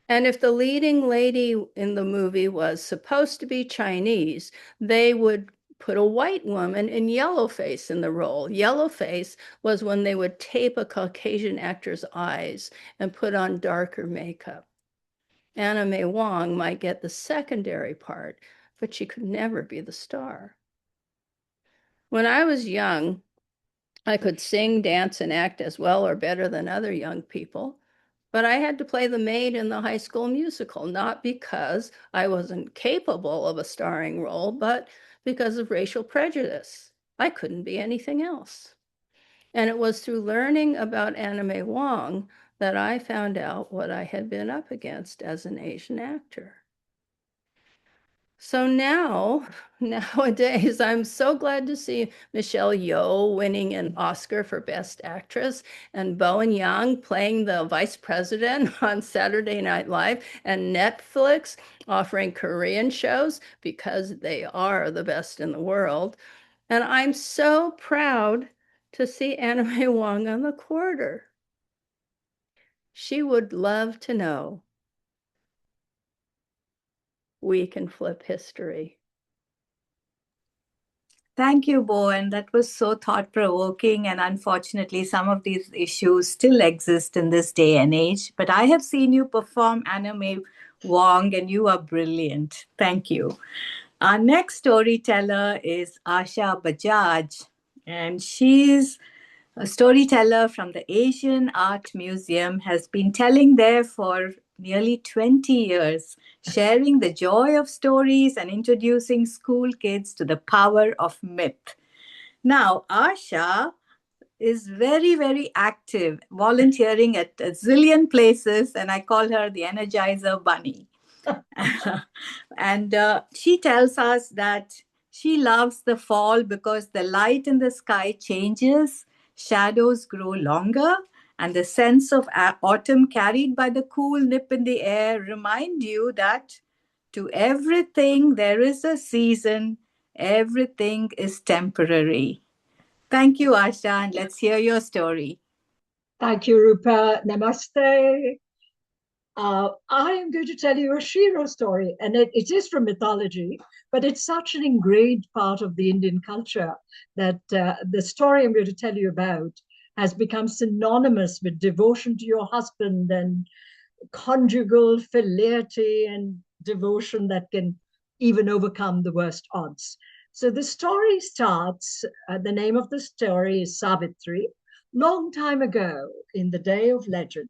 And if the leading lady in the movie was supposed to be Chinese, they would put a white woman in yellowface in the role. Yellowface was when they would tape a Caucasian actor's eyes and put on darker makeup. Anna May Wong might get the secondary part, but she could never be the star. When I was young, I could sing, dance, and act as well or better than other young people. But I had to play the maid in the High School Musical, not because I wasn't capable of a starring role, but because of racial prejudice. I couldn't be anything else. And it was through learning about Anna May Wong that I found out what I had been up against as an Asian actor. So nowadays, I'm so glad to see Michelle Yeoh winning an Oscar for Best Actress and Bowen Yang playing the vice president on Saturday Night Live and Netflix offering Korean shows because they are the best in the world. And I'm so proud to see Anna May Wong on the quarter. She would love to know we can flip history. Thank you, Bowen. That was so thought provoking. And unfortunately, some of these issues still exist in this day and age. But I have seen you perform Anna May Wong, and you are brilliant. Thank you. Our next storyteller is Asha Bajaj, and she's a storyteller from the Asian Art Museum, has been telling there for nearly 20 years, sharing the joy of stories and introducing school kids to the power of myth. Now, Asha is very, very active, volunteering at a zillion places, and I call her the Energizer Bunny. And she tells us that she loves the fall because the light in the sky changes, shadows grow longer, and the sense of autumn carried by the cool nip in the air remind you that to everything there is a season, everything is temporary. Thank you, Asha, and let's hear your story. Thank you, Rupa. Namaste. I am going to tell you a Shiro story, and it is from mythology, but it's such an ingrained part of the Indian culture that the story I'm going to tell you about has become synonymous with devotion to your husband and conjugal filiati and devotion that can even overcome the worst odds. So the story starts, the name of the story is Savitri. Long time ago, in the day of legend,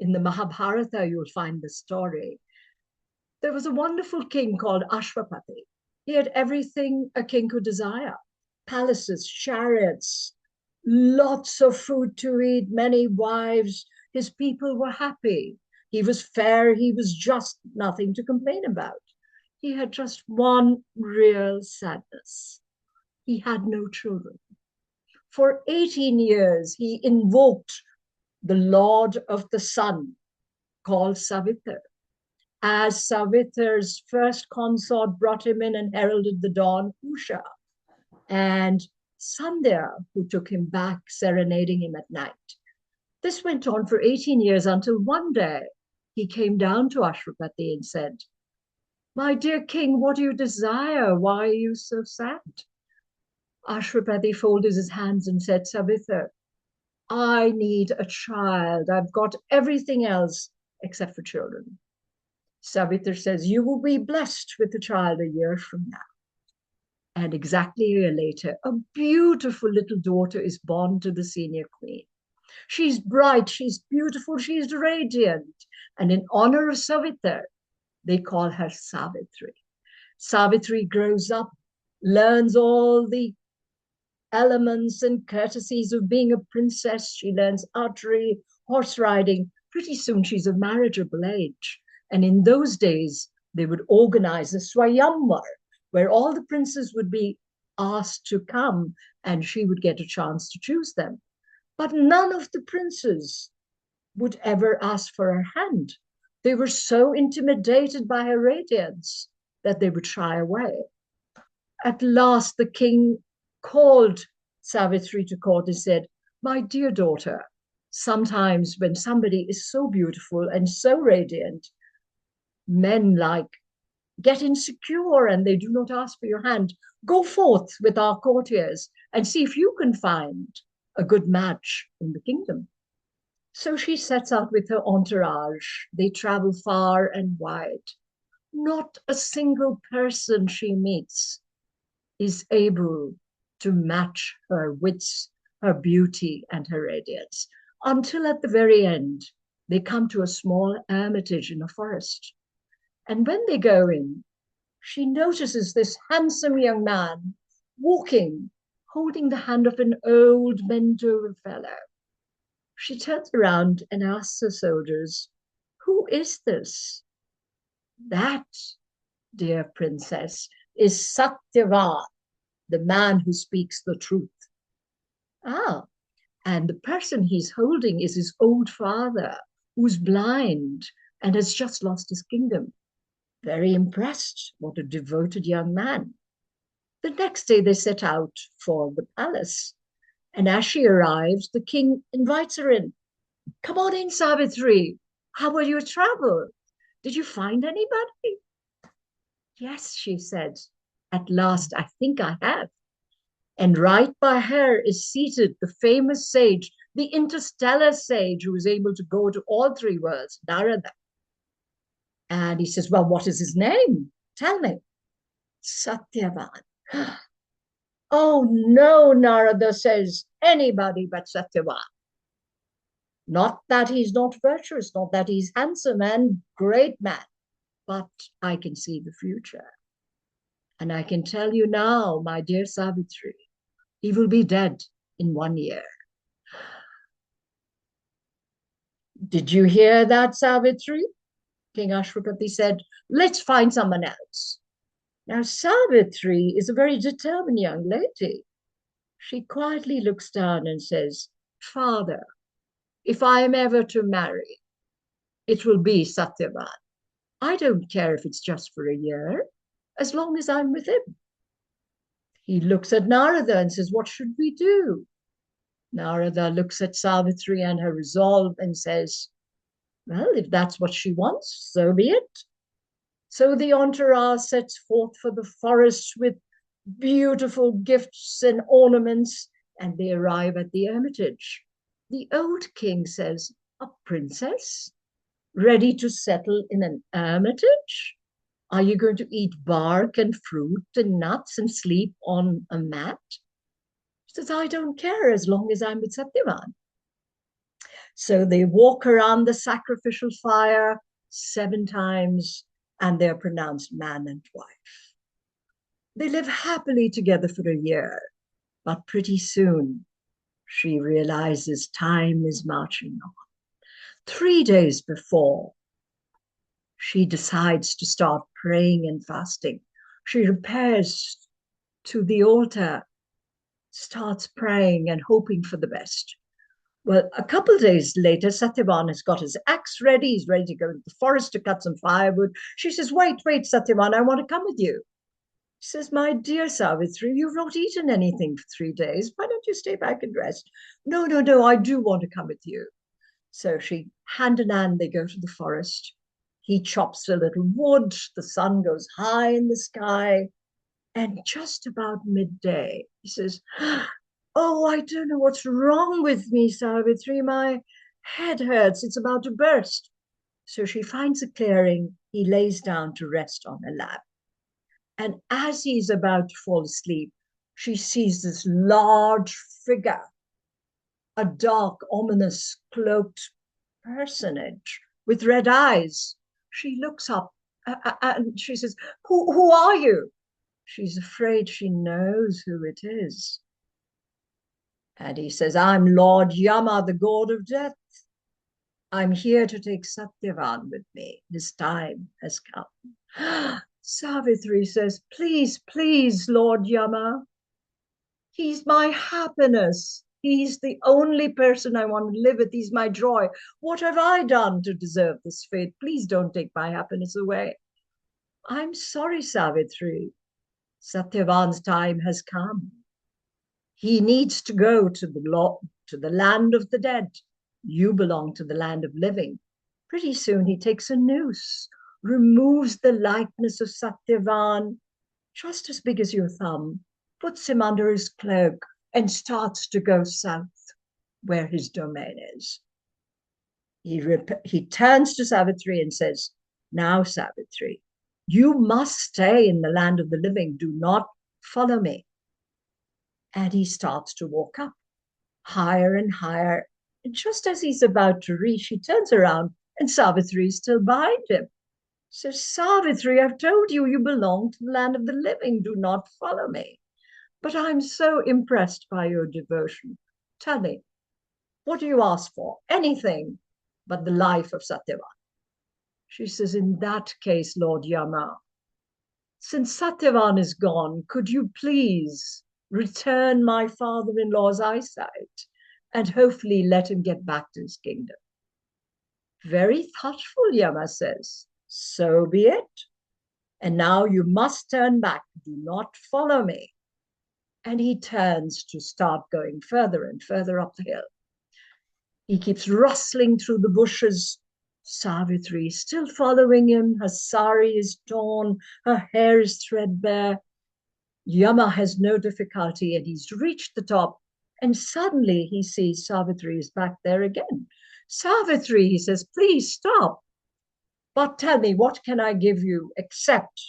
In the Mahabharata, you'll find the story. There was a wonderful king called Ashwapati. He had everything a king could desire: palaces, chariots, lots of food to eat, many wives. His people were happy. He was fair, he was just, nothing to complain about. He had just one real sadness: he had no children. For 18 years, he invoked the Lord of the Sun, called Savitr. As Savitr's first consort brought him in and heralded the dawn, Usha, and Sandhya, who took him back, serenading him at night. This went on for 18 years until one day he came down to Ashwapati and said, "My dear king, what do you desire? Why are you so sad?" Ashwapati folded his hands and said, "Savitr, I need a child. I've got everything else except for children." Savitr says, "You will be blessed with a child a year from now." And exactly a year later, a beautiful little daughter is born to the senior queen. She's bright, she's beautiful, she's radiant. And in honor of Savitr, they call her Savitri. Savitri grows up, learns all the elements and courtesies of being a princess. She learns archery, horse riding. Pretty soon she's of marriageable age. And in those days, they would organize a swayamvar, where all the princes would be asked to come and she would get a chance to choose them. But none of the princes would ever ask for her hand. They were so intimidated by her radiance that they would shy away. At last, the king called Savitri to court and said, "My dear daughter, sometimes when somebody is so beautiful and so radiant, men get insecure and they do not ask for your hand. Go forth with our courtiers and see if you can find a good match in the kingdom." So she sets out with her entourage. They travel far and wide. Not a single person she meets is able to match her wits, her beauty, and her radiance, until at the very end, they come to a small hermitage in a forest. And when they go in, she notices this handsome young man walking, holding the hand of an old Mendura fellow. She turns around and asks her soldiers, "Who is this?" "That, dear princess, is Satyavan, the man who speaks the truth." "Ah, and the person he's holding is his old father, who's blind and has just lost his kingdom." Very impressed. What a devoted young man. The next day they set out for the palace. And as she arrives, the king invites her in. "Come on in, Savitri. How were your travels? Did you find anybody?" "Yes," she said. "At last, I think I have." And right by her is seated the famous sage, the interstellar sage who is able to go to all three worlds, Narada. And he says, "Well, what is his name? Tell me." "Satyavan." "Oh, no," Narada says, "anybody but Satyavan. Not that he's not virtuous, not that he's handsome and great man, but I can see the future. And I can tell you now, my dear Savitri, he will be dead in 1 year." "Did you hear that, Savitri?" King Ashwapati said, "Let's find someone else." Now, Savitri is a very determined young lady. She quietly looks down and says, "Father, if I am ever to marry, it will be Satyavan. I don't care if it's just for a year, as long as I'm with him." He looks at Narada and says, "What should we do?" Narada looks at Savitri and her resolve and says, "Well, if that's what she wants, so be it." So the entourage sets forth for the forest with beautiful gifts and ornaments, and they arrive at the hermitage. The old king says, "A princess? Ready to settle in an hermitage? Are you going to eat bark and fruit and nuts and sleep on a mat?" She says, "I don't care as long as I'm with Satyavan." So they walk around the sacrificial fire 7 times, and they're pronounced man and wife. They live happily together for a year, but pretty soon she realizes time is marching on. 3 days before, she decides to start praying and fasting. She repairs to the altar, starts praying and hoping for the best. Well, a couple of days later, Satyavan has got his axe ready. He's ready to go to the forest to cut some firewood. She says, wait, Satyavan, I want to come with you. He says, my dear Savitri, you've not eaten anything for 3 days. Why don't you stay back and rest? No, I do want to come with you. So she, hand in hand, they go to the forest. He chops a little wood. The sun goes high in the sky. And just about midday, he says, oh, I don't know what's wrong with me, Savitri. My head hurts. It's about to burst. So she finds a clearing. He lays down to rest on a lap. And as he's about to fall asleep, she sees this large figure, a dark, ominous, cloaked personage with red eyes. She looks up and she says, who are you? She's afraid she knows who it is. And he says, I'm Lord Yama, the god of death. I'm here to take Satyavan with me. His time has come. Savitri says, please, Lord Yama. He's my happiness. He's the only person I want to live with. He's my joy. What have I done to deserve this fate? Please don't take my happiness away. I'm sorry, Savitri. Satyavan's time has come. He needs to go to the land of the dead. You belong to the land of living. Pretty soon he takes a noose, removes the likeness of Satyavan, just as big as your thumb, puts him under his cloak, and starts to go south where his domain is. He turns to Savitri and says, now, Savitri, you must stay in the land of the living. Do not follow me. And he starts to walk up higher and higher. And just as he's about to reach, he turns around and Savitri is still behind him. So, Savitri, I've told you, you belong to the land of the living. Do not follow me. But I'm so impressed by your devotion. Tell me, what do you ask for? Anything but the life of Satyavan. She says, in that case, Lord Yama, since Satyavan is gone, could you please return my father-in-law's eyesight and hopefully let him get back to his kingdom? Very thoughtful, Yama says. So be it. And now you must turn back. Do not follow me. And he turns to start going further and further up the hill. He keeps rustling through the bushes. Savitri is still following him. Her sari is torn. Her hair is threadbare. Yama has no difficulty, and he's reached the top. And suddenly he sees Savitri is back there again. Savitri, he says, please stop. But tell me, what can I give you except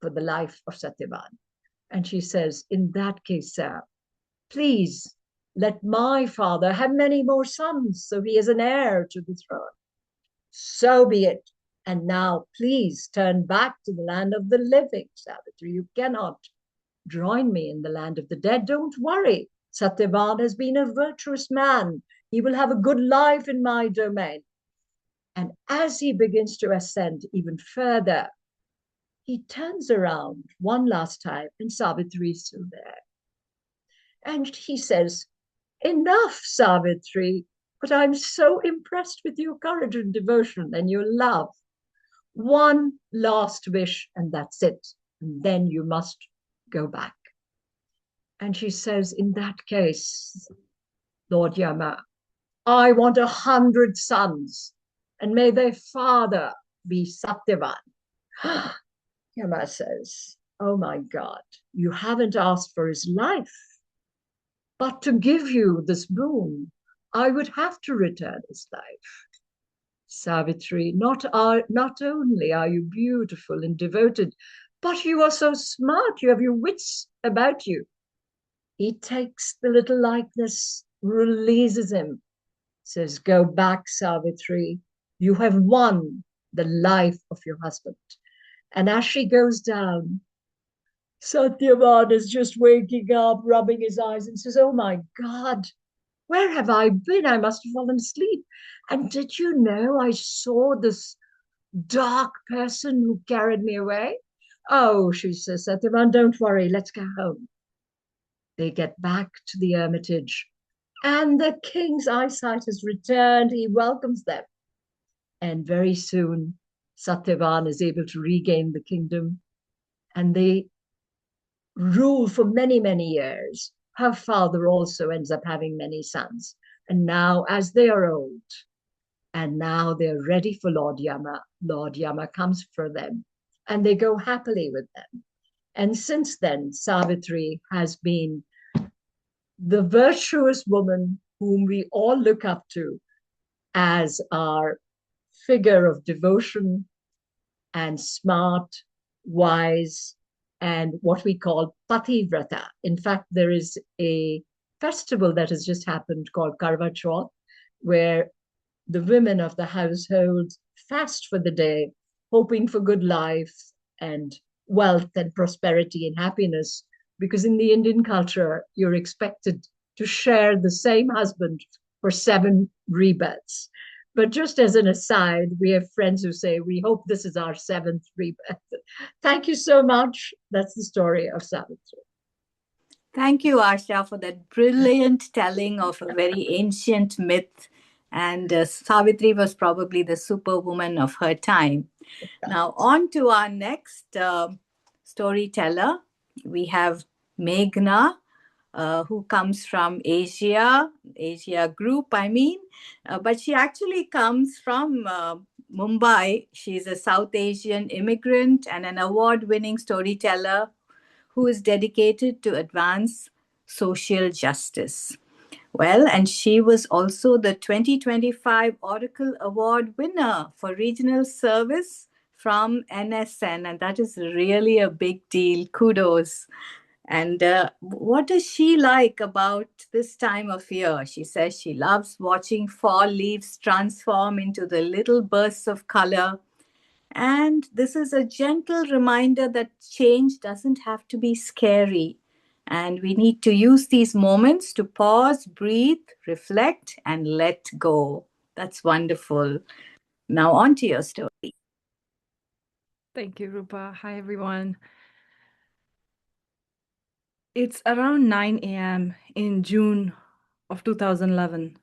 for the life of Satyavan? And she says, in that case, sir, please let my father have many more sons so he is an heir to the throne. So be it. And now please turn back to the land of the living, Savitri. You cannot join me in the land of the dead. Don't worry. Satyavan has been a virtuous man. He will have a good life in my domain. And as he begins to ascend even further, he turns around one last time and Savitri is still there. And he says, enough, Savitri, but I'm so impressed with your courage and devotion and your love. One last wish, and that's it. And then you must go back. And she says, in that case, Lord Yama, I want 100 sons, and may their father be Satyavan. Yama says, oh my God, you haven't asked for his life. But to give you this boon, I would have to return his life. Savitri, not only are you beautiful and devoted, but you are so smart. You have your wits about you. He takes the little likeness, releases him. says, "Go back, Savitri. You have won the life of your husband." And as she goes down, Satyavan is just waking up, rubbing his eyes, and says, "Oh my God, where have I been? I must have fallen asleep. And did you know I saw this dark person who carried me away?" "Oh," she says, "Satyavan, don't worry. Let's go home." They get back to the hermitage, and the king's eyesight has returned. He welcomes them. And very soon, Satyavan is able to regain the kingdom, and they rule for many, many years. Her father also ends up having many sons. And now, as they are old, and now they're ready for Lord Yama, Lord Yama comes for them, and they go happily with them. And since then, Savitri has been the virtuous woman whom we all look up to as our figure of devotion and smart, wise, and what we call pativrata. In fact, there is a festival that has just happened called Karva Chauth, where the women of the household fast for the day, hoping for good life and wealth and prosperity and happiness. Because in the Indian culture, you're expected to share the same husband for 7 rebirths. But just as an aside, we have friends who say, "We hope this is our 7th rebirth." Thank you so much. That's the story of Savitri. Thank you, Asha, for that brilliant telling of a very ancient myth. And Savitri was probably the superwoman of her time. Now, on to our next storyteller. We have Meghna, who comes from Asia group, I mean. But she actually comes from Mumbai. She's a South Asian immigrant and an award winning storyteller who is dedicated to advance social justice. Well, and she was also the 2025 Oracle Award winner for regional service from NSN, and that is really a big deal. Kudos. And what does she like about this time of year? She says she loves watching fall leaves transform into the little bursts of color. And this is a gentle reminder that change doesn't have to be scary. And we need to use these moments to pause, breathe, reflect, and let go. That's wonderful. Now, on to your story. Thank you, Rupa. Hi, everyone. It's around 9 a.m. in June of 2011.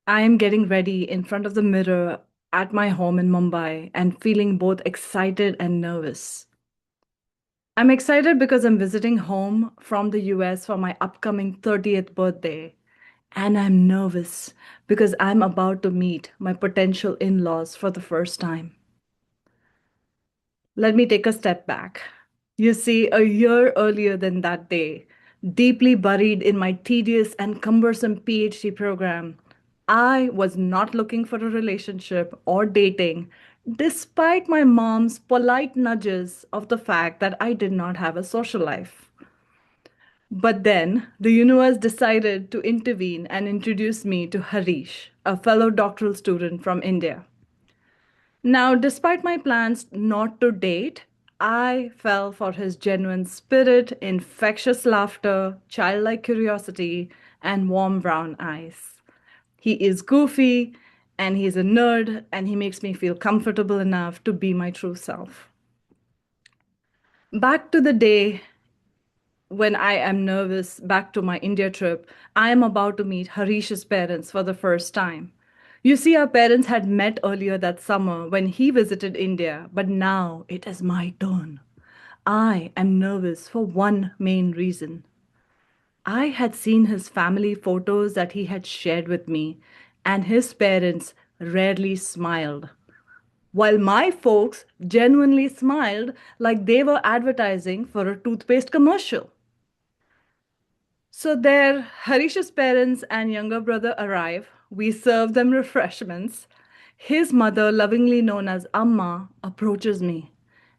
I am getting ready in front of the mirror at my home in Mumbai and feeling both excited and nervous. I'm excited because I'm visiting home from the US for my upcoming 30th birthday. And I'm nervous because I'm about to meet my potential in laws for the first time. Let me take a step back. You see, a year earlier than that day, deeply buried in my tedious and cumbersome PhD program, I was not looking for a relationship or dating, despite my mom's polite nudges of the fact that I did not have a social life. But then the universe decided to intervene and introduce me to Harish, a fellow doctoral student from India. Now, despite my plans not to date, I fell for his genuine spirit, infectious laughter, childlike curiosity, and warm brown eyes. He is goofy, and he's a nerd, and he makes me feel comfortable enough to be my true self. Back to the day when I am nervous, back to my India trip, I am about to meet Harish's parents for the first time. You see, our parents had met earlier that summer when he visited India, but now it is my turn. I am nervous for one main reason. I had seen his family photos that he had shared with me, and his parents rarely smiled. While my folks genuinely smiled like they were advertising for a toothpaste commercial. So there, Harish's parents and younger brother arrive. We serve them refreshments. His mother, lovingly known as Amma, approaches me,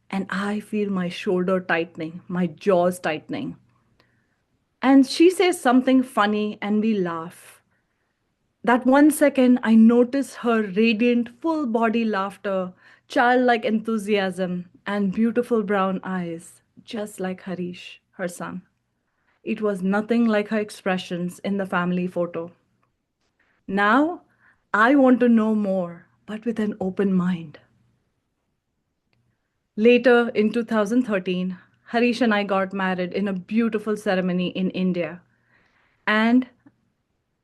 and I feel my shoulder tightening, my jaws tightening. And she says something funny, and we laugh. That 1 second, I noticed her radiant, full body laughter, childlike enthusiasm, and beautiful brown eyes, just like Harish, her son. It was nothing like her expressions in the family photo. Now, I want to know more, but with an open mind. Later, in 2013, Harish and I got married in a beautiful ceremony in India. And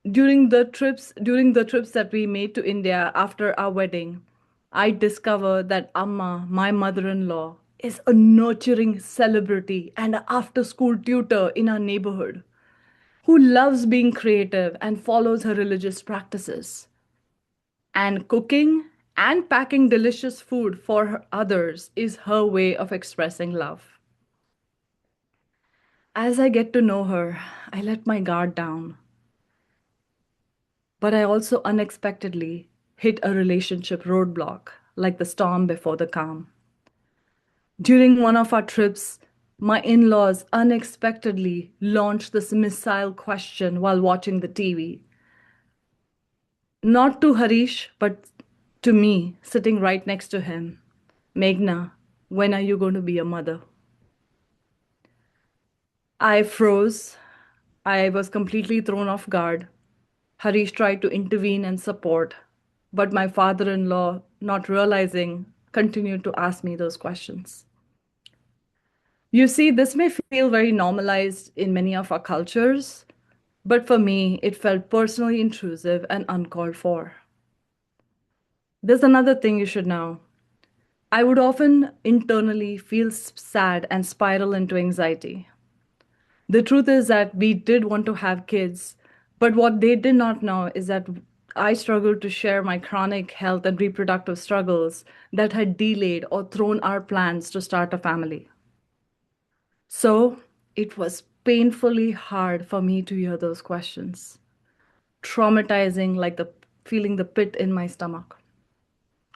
during the trips that we made to India after our wedding, I discovered that Amma, my mother-in-law, is a nurturing celebrity and an after-school tutor in our neighborhood who loves being creative and follows her religious practices. And cooking and packing delicious food for others is her way of expressing love. As I get to know her, I let my guard down. But I also unexpectedly hit a relationship roadblock, like the storm before the calm. During one of our trips, my in laws unexpectedly launched this missile question while watching the TV. Not to Harish, but to me, sitting right next to him. Meghna, when are you going to be a mother? I froze. I was completely thrown off guard. Harish tried to intervene and support, but my father in law, not realizing, continued to ask me those questions. You see, this may feel very normalized in many of our cultures, but for me, it felt personally intrusive and uncalled for. There's another thing you should know. I would often internally feel sad and spiral into anxiety. The truth is that we did want to have kids, but what they did not know is that I struggled to share my chronic health and reproductive struggles that had delayed or thrown our plans to start a family. So it was painfully hard for me to hear those questions, traumatizing like the feeling the pit in my stomach.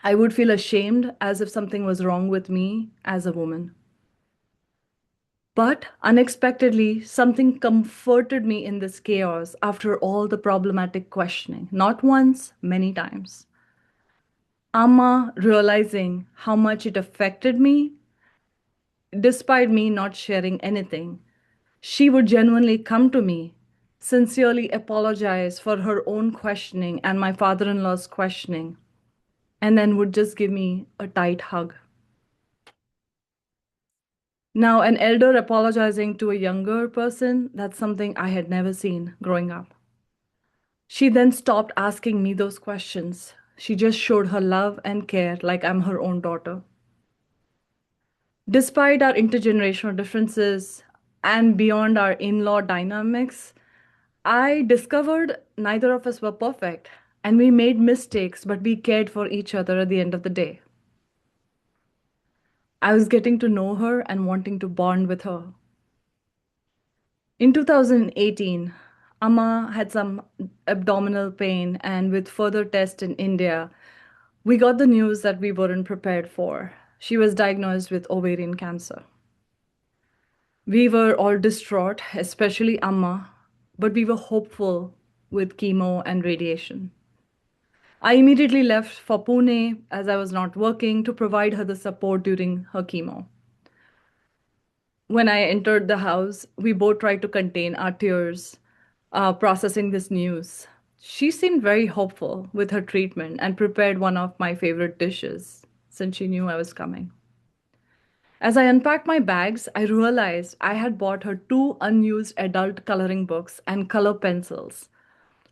I would feel ashamed as if something was wrong with me as a woman. But unexpectedly, something comforted me in this chaos after all the problematic questioning, not once, many times. Amma realizing how much it affected me, despite me not sharing anything, she would genuinely come to me, sincerely apologize for her own questioning and my father in law's questioning, and then would just give me a tight hug. Now, an elder apologizing to a younger person, that's something I had never seen growing up. She then stopped asking me those questions. She just showed her love and care like I'm her own daughter. Despite our intergenerational differences and beyond our in law dynamics, I discovered neither of us were perfect and we made mistakes, but we cared for each other at the end of the day. I was getting to know her and wanting to bond with her. In 2018, Amma had some abdominal pain, and with further tests in India, we got the news that we weren't prepared for. She was diagnosed with ovarian cancer. We were all distraught, especially Amma, but we were hopeful with chemo and radiation. I immediately left for Pune as I was not working to provide her the support during her chemo. When I entered the house, we both tried to contain our tears, processing this news. She seemed very hopeful with her treatment and prepared one of my favorite dishes since she knew I was coming. As I unpacked my bags, I realized I had bought her 2 unused adult coloring books and color pencils,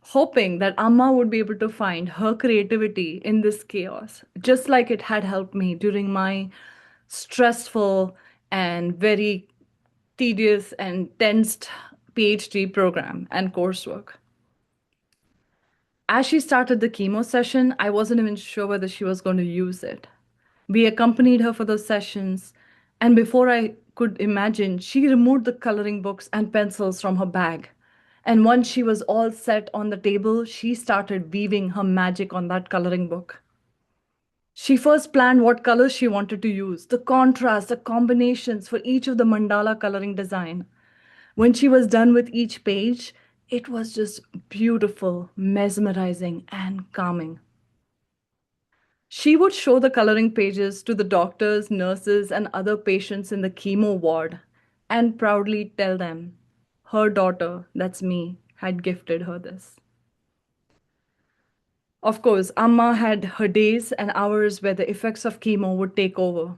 hoping that Amma would be able to find her creativity in this chaos, just like it had helped me during my stressful and very tedious and tensed PhD program and coursework. As she started the chemo session, I wasn't even sure whether she was going to use it. We accompanied her for those sessions, and before I could imagine, she removed the coloring books and pencils from her bag. And once she was all set on the table, she started weaving her magic on that coloring book. She first planned what colors she wanted to use, the contrast, the combinations for each of the mandala coloring design. When she was done with each page, It was just beautiful, mesmerizing, and calming. She would show the coloring pages to the doctors, nurses, and other patients in the chemo ward and proudly tell them her daughter, that's me, had gifted her this. Of course, Amma had her days and hours where the effects of chemo would take over.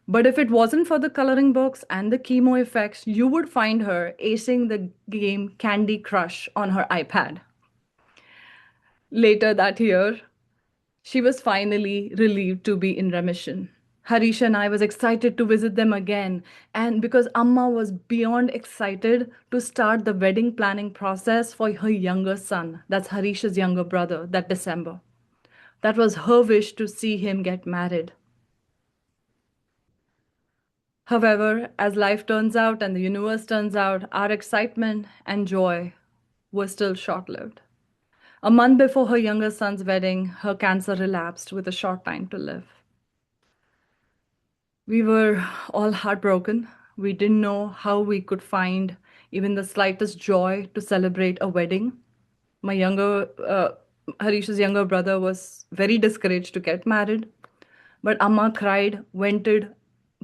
But if it wasn't for the coloring books and the chemo effects, you would find her acing the game Candy Crush on her iPad. Later that year, she was finally relieved to be in remission. Harish and I was excited to visit them again, and because Amma was beyond excited to start the wedding planning process for her younger son, that's Harish's younger brother, that December. That was her wish to see him get married. However, as life turns out and the universe turns out, our excitement and joy were still short-lived. A month before her younger son's wedding, her cancer relapsed with a short time to live. We were all heartbroken. We didn't know how we could find even the slightest joy to celebrate a wedding. Harish's younger brother was very discouraged to get married. But Amma cried, vented,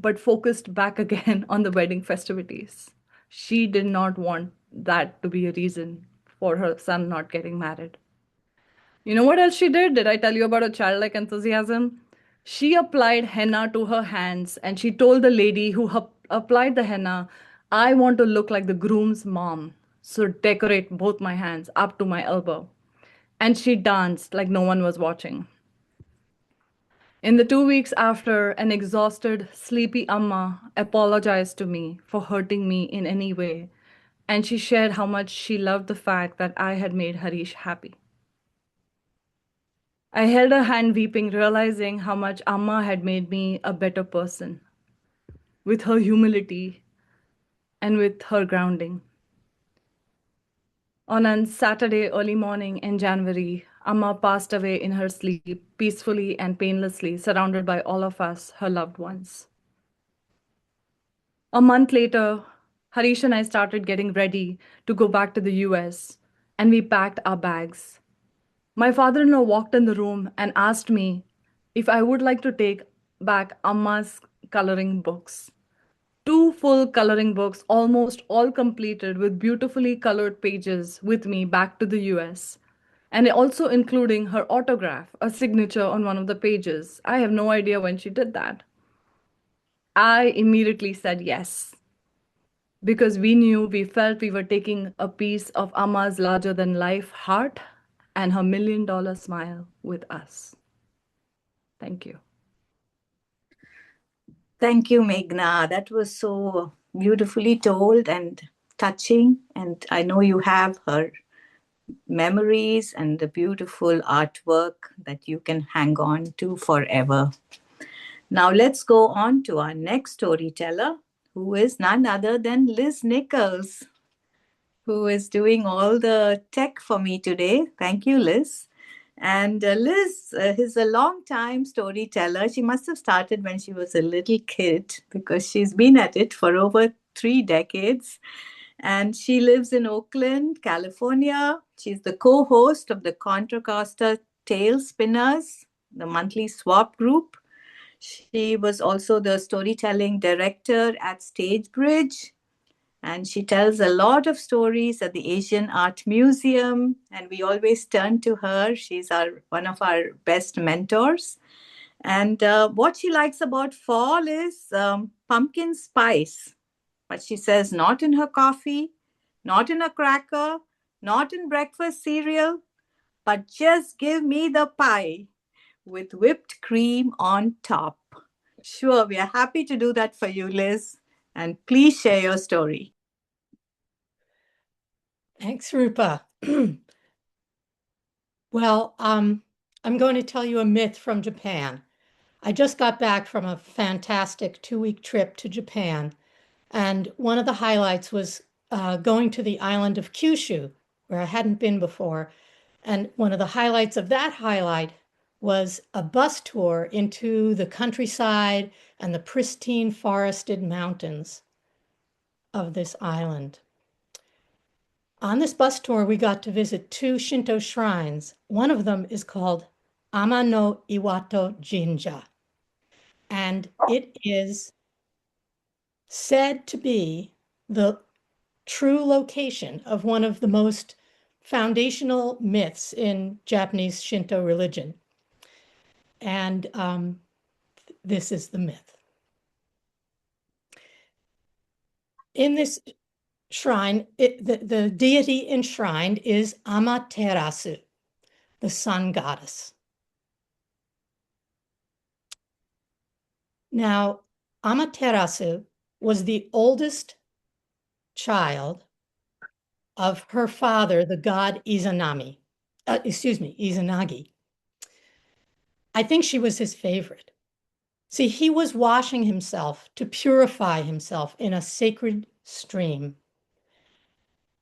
but focused back again on the wedding festivities. She did not want that to be a reason for her son not getting married. You know what else she did? Did I tell you about her childlike enthusiasm? She applied henna to her hands and she told the lady who applied the henna, I want to look like the groom's mom, so decorate both my hands up to my elbow. And she danced like no one was watching. In the 2 weeks after, an exhausted, sleepy Amma apologized to me for hurting me in any way, and she shared how much she loved the fact that I had made Harish happy. I held her hand weeping, realizing how much Amma had made me a better person with her humility and with her grounding. On a Saturday early morning in January, Amma passed away in her sleep, peacefully and painlessly, surrounded by all of us, her loved ones. A month later, Harish and I started getting ready to go back to the US, and we packed our bags. My father-in-law walked in the room and asked me if I would like to take back Amma's coloring books. 2 full coloring books, almost all completed with beautifully colored pages, with me back to the US. And also including her autograph, a signature on one of the pages. I have no idea when she did that. I immediately said yes, because we felt we were taking a piece of Amma's larger than life heart and her $1 million smile with us. Thank you. Thank you, Meghna. That was so beautifully told and touching. And I know you have her memories and the beautiful artwork that you can hang on to forever. Now let's go on to our next storyteller, who is none other than Liz Nichols, who is doing all the tech for me today. Thank you, Liz. And Liz is a long-time storyteller. She must have started when she was a little kid because she's been at it for over 3 decades. And she lives in Oakland, California. She's the co-host of the Contra Costa Tale Spinners, the monthly swap group. She was also the storytelling director at Stagebridge. And she tells a lot of stories at the Asian Art Museum, and we always turn to her. She's one of our best mentors. And what she likes about fall is pumpkin spice. But she says not in her coffee, not in a cracker, not in breakfast cereal, but just give me the pie with whipped cream on top. Sure, we are happy to do that for you, Liz. And please share your story. Thanks, Rupa. Well, I'm going to tell you a myth from Japan. I just got back from a fantastic 2-week trip to Japan, and one of the highlights was going to the island of Kyushu, where I hadn't been before. And one of the highlights of that highlight was a bus tour into the countryside and the pristine forested mountains of this island. On this bus tour, we got to visit 2 Shinto shrines. One of them is called Amano Iwato Jinja, and it is said to be the true location of one of the most foundational myths in Japanese Shinto religion. And this is the myth. In this shrine, the deity enshrined is Amaterasu, the sun goddess. Now, Amaterasu was the oldest child of her father, the god Izanagi. I think she was his favorite. See, he was washing himself to purify himself in a sacred stream.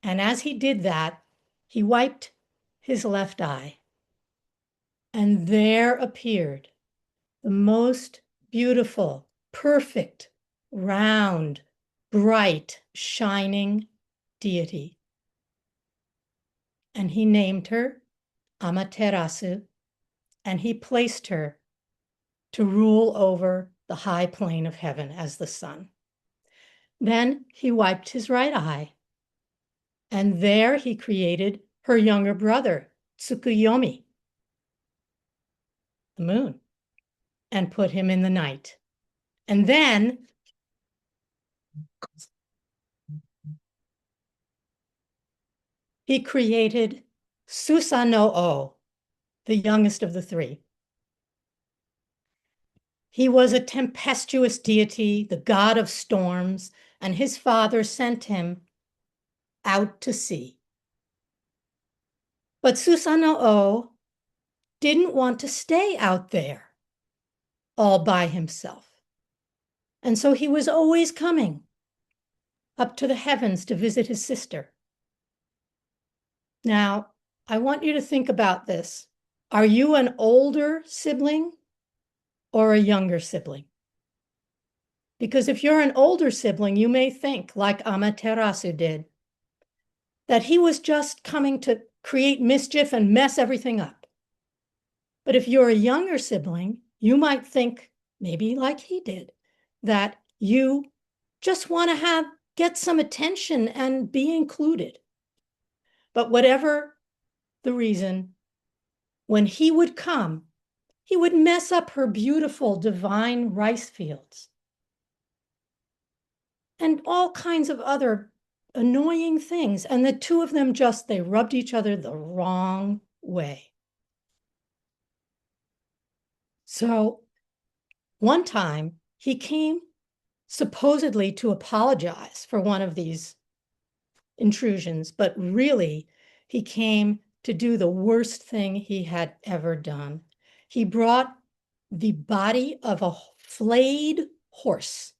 And as he did that, he wiped his left eye. And there appeared the most beautiful, perfect, round, bright, shining deity. And he named her Amaterasu, and he placed her to rule over the high plane of heaven as the sun. Then he wiped his right eye, and there he created her younger brother, Tsukuyomi, the moon, and put him in the night. And then he created Susanoo, the youngest of the 3. He was a tempestuous deity, the god of storms, and his father sent him out to sea. But Susanoo didn't want to stay out there all by himself. And so he was always coming up to the heavens to visit his sister. Now, I want you to think about this. Are you an older sibling or a younger sibling? Because if you're an older sibling, you may think, like Amaterasu did, that he was just coming to create mischief and mess everything up. But if you're a younger sibling, you might think, maybe like he did, that you just want to get some attention and be included. But whatever the reason, when he would come, he would mess up her beautiful divine rice fields and all kinds of other annoying things. And the 2 of them they rubbed each other the wrong way. So one time he came supposedly to apologize for one of these intrusions, but really he came to do the worst thing he had ever done. He brought the body of a flayed horse,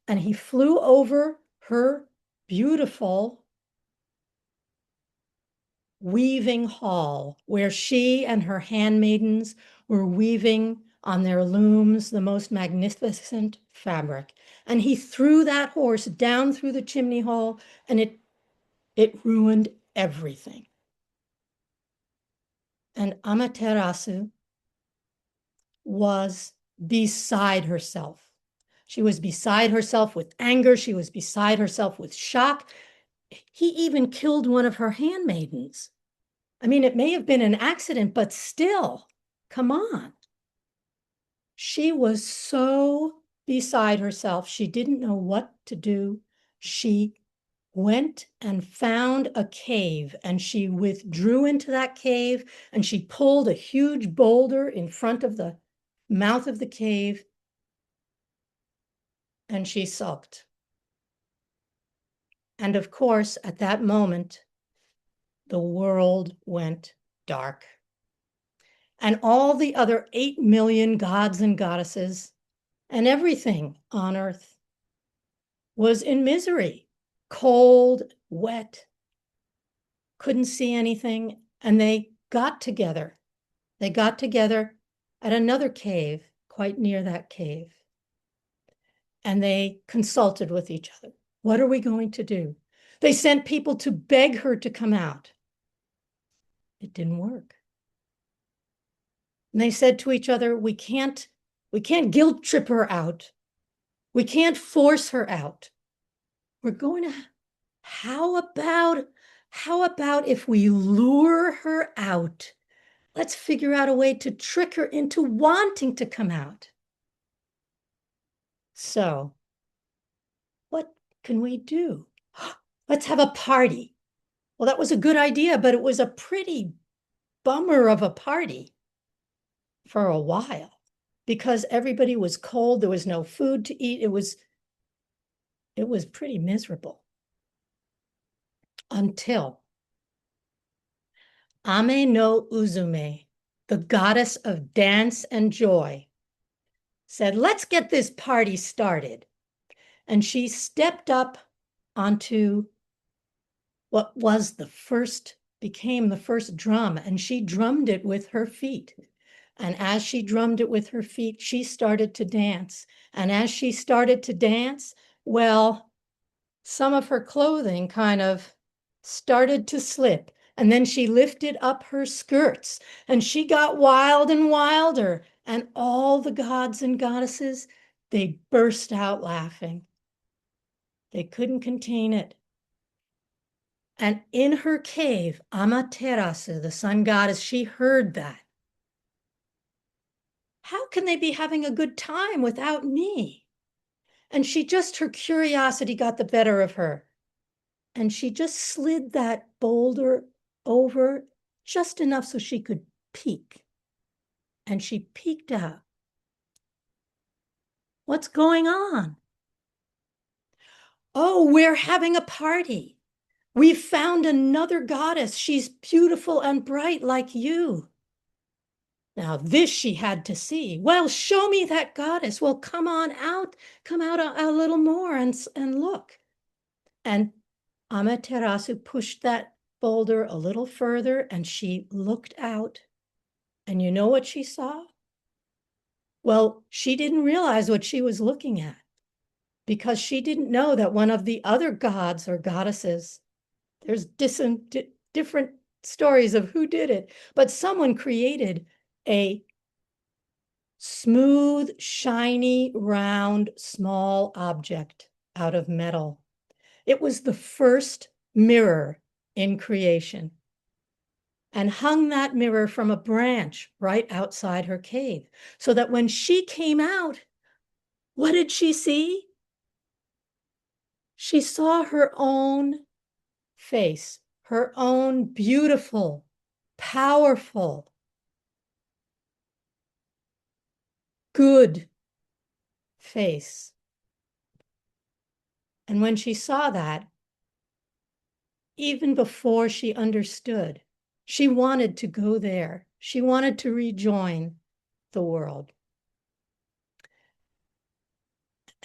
and he flew over her beautiful weaving hall where she and her handmaidens were weaving on their looms the most magnificent fabric. And he threw that horse down through the chimney hole, and it ruined everything. And Amaterasu was beside herself. She was beside herself with anger. She was beside herself with shock. He even killed one of her handmaidens. I mean, it may have been an accident, but still, come on. She was so beside herself. She didn't know what to do. She went and found a cave, and she withdrew into that cave, and she pulled a huge boulder in front of the mouth of the cave, and she sulked. And of course, at that moment, the world went dark. And all the other 8 million gods and goddesses and everything on earth was in misery, cold, wet, couldn't see anything, and they got together. They got together at another cave, quite near that cave, and they consulted with each other. What are we going to do? They sent people to beg her to come out. It didn't work. And they said to each other, we can't guilt trip her out. We can't force her out. We're going to, how about if we lure her out? Let's figure out a way to trick her into wanting to come out. So, what can we do? Let's have a party. Well, that was a good idea, but it was a pretty bummer of a party for a while because everybody was cold. There was no food to eat. It was pretty miserable until Ame no Uzume, the goddess of dance and joy, said, let's get this party started. And she stepped up onto what became the first drum, and she drummed it with her feet. And as she drummed it with her feet, she started to dance. And as she started to dance, well, some of her clothing kind of started to slip. And then she lifted up her skirts and she got wild and wilder. And all the gods and goddesses, they burst out laughing. They couldn't contain it. And in her cave, Amaterasu, the sun goddess, she heard that. How can they be having a good time without me? And her curiosity got the better of her. And she just slid that boulder over just enough so she could peek. And she peeked out. What's going on? Oh, we're having a party. We found another goddess. She's beautiful and bright like you. Now this she had to see. Well, show me that goddess. Well, come out a little more and look. And Amaterasu pushed that boulder a little further and she looked out. And you know what she saw? Well, she didn't realize what she was looking at because she didn't know that one of the other gods or goddesses, there's different stories of who did it, but someone created a smooth, shiny, round, small object out of metal. It was the first mirror in creation and hung that mirror from a branch right outside her cave so that when she came out, what did she see? She saw her own face, her own beautiful, powerful, good face. And when she saw that, even before she understood, she wanted to go there. She wanted to rejoin the world.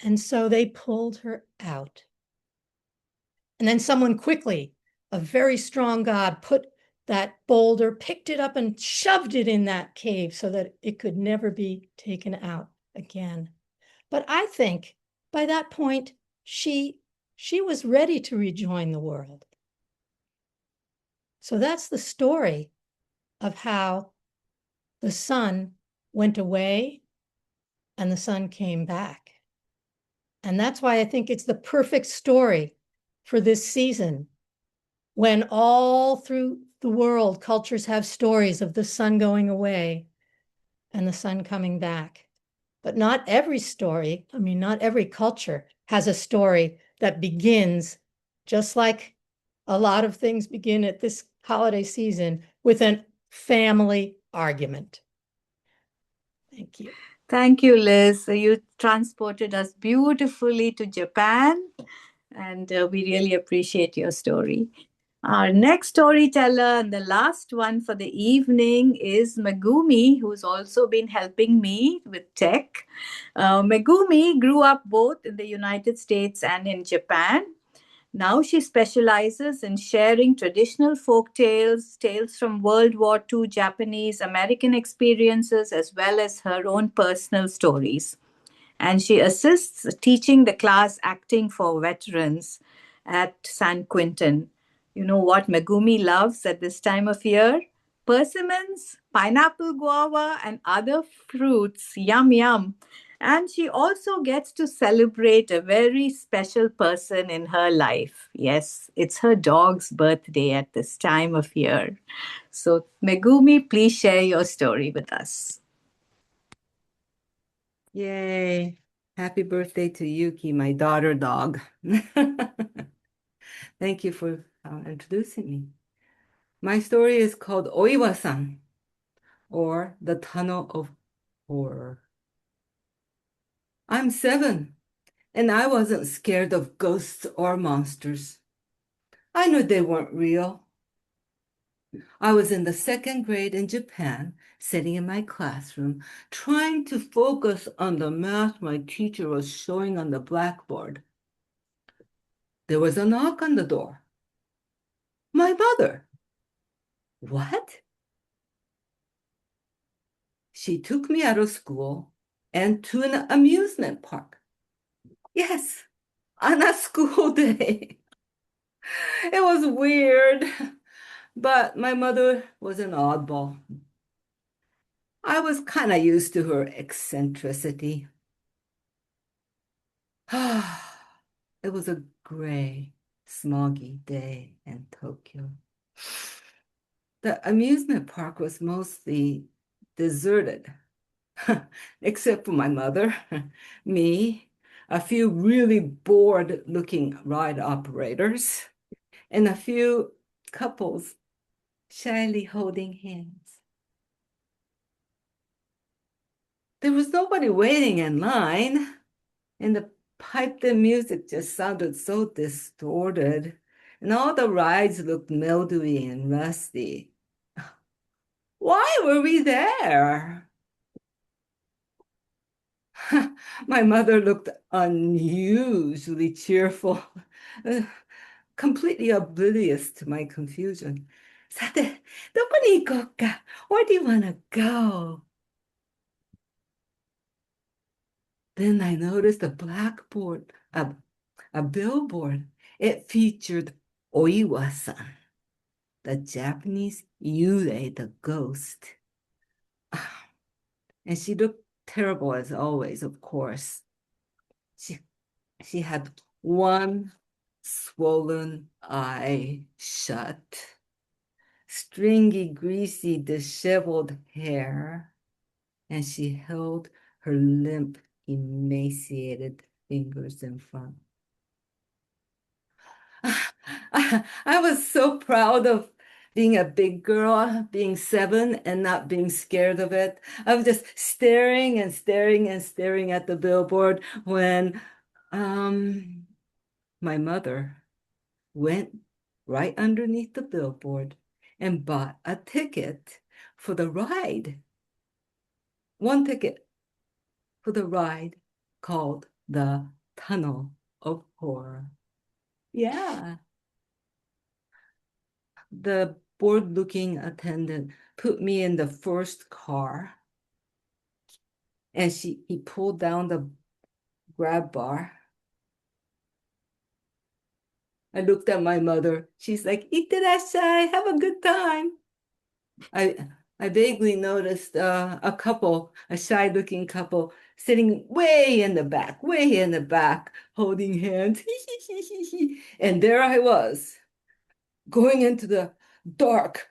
And so they pulled her out. And then someone quickly, a very strong god, put that boulder, picked it up and shoved it in that cave so that it could never be taken out again. But I think by that point, she was ready to rejoin the world. So that's the story of how the sun went away and the sun came back. And that's why I think it's the perfect story for this season, when all through the world, cultures have stories of the sun going away and the sun coming back. But not every story, not every culture has a story that begins just like a lot of things begin at this holiday season with a family argument. Thank you. Thank you, Liz. You transported us beautifully to Japan, and we really appreciate your story. Our next storyteller and the last one for the evening is Megumi, who's also been helping me with tech. Megumi grew up both in the United States and in Japan. Now she specializes in sharing traditional folk tales, tales from World War II Japanese American experiences, as well as her own personal stories. And she assists teaching the class acting for veterans. at San Quentin. You know what Megumi loves at this time of year? Persimmons, pineapple guava, and other fruits. Yum, yum. And she also gets to celebrate a very special person in her life. Yes, it's her dog's birthday at this time of year. So, Megumi, please share your story with us. Yay. Happy birthday to Yuki, my daughter dog. Thank you for introducing me. My story is called Oiwa-san, or The Tunnel of Horror. I'm 7, and I wasn't scared of ghosts or monsters. I knew they weren't real. I was in the 2nd grade in Japan, sitting in my classroom, trying to focus on the math my teacher was showing on the blackboard. There was a knock on the door. My mother. What? She took me out of school and to an amusement park. Yes, on a school day. It was weird, but my mother was an oddball. I was kind of used to her eccentricity. It was a gray, smoggy day in Tokyo. The amusement park was mostly deserted, except for my mother, me, a few really bored-looking ride operators, and a few couples shyly holding hands. There was nobody waiting in line, and the piped-in music just sounded so distorted, and all the rides looked mildewy and rusty. Why were we there? My mother looked unusually cheerful, completely oblivious to my confusion. さて、どこに行こうか? Where do you want to go? Then I noticed a blackboard, a billboard. It featured Oiwa-san, the Japanese yurei, the ghost. And she looked terrible as always, of course. She had one swollen eye shut, stringy, greasy, disheveled hair, and she held her limp, emaciated fingers in front. I was so proud of being a big girl, being 7 and not being scared of it. I was just staring and staring and staring at the billboard when my mother went right underneath the billboard and bought a ticket for the ride. One ticket for the ride called the Tunnel of Horror. Yeah. The bored-looking attendant put me in the first car, and he pulled down the grab bar. I looked at my mother. She's like, "Itterashai, have a good time." I vaguely noticed a couple, a shy-looking couple, sitting way in the back, holding hands. And there I was, going into the dark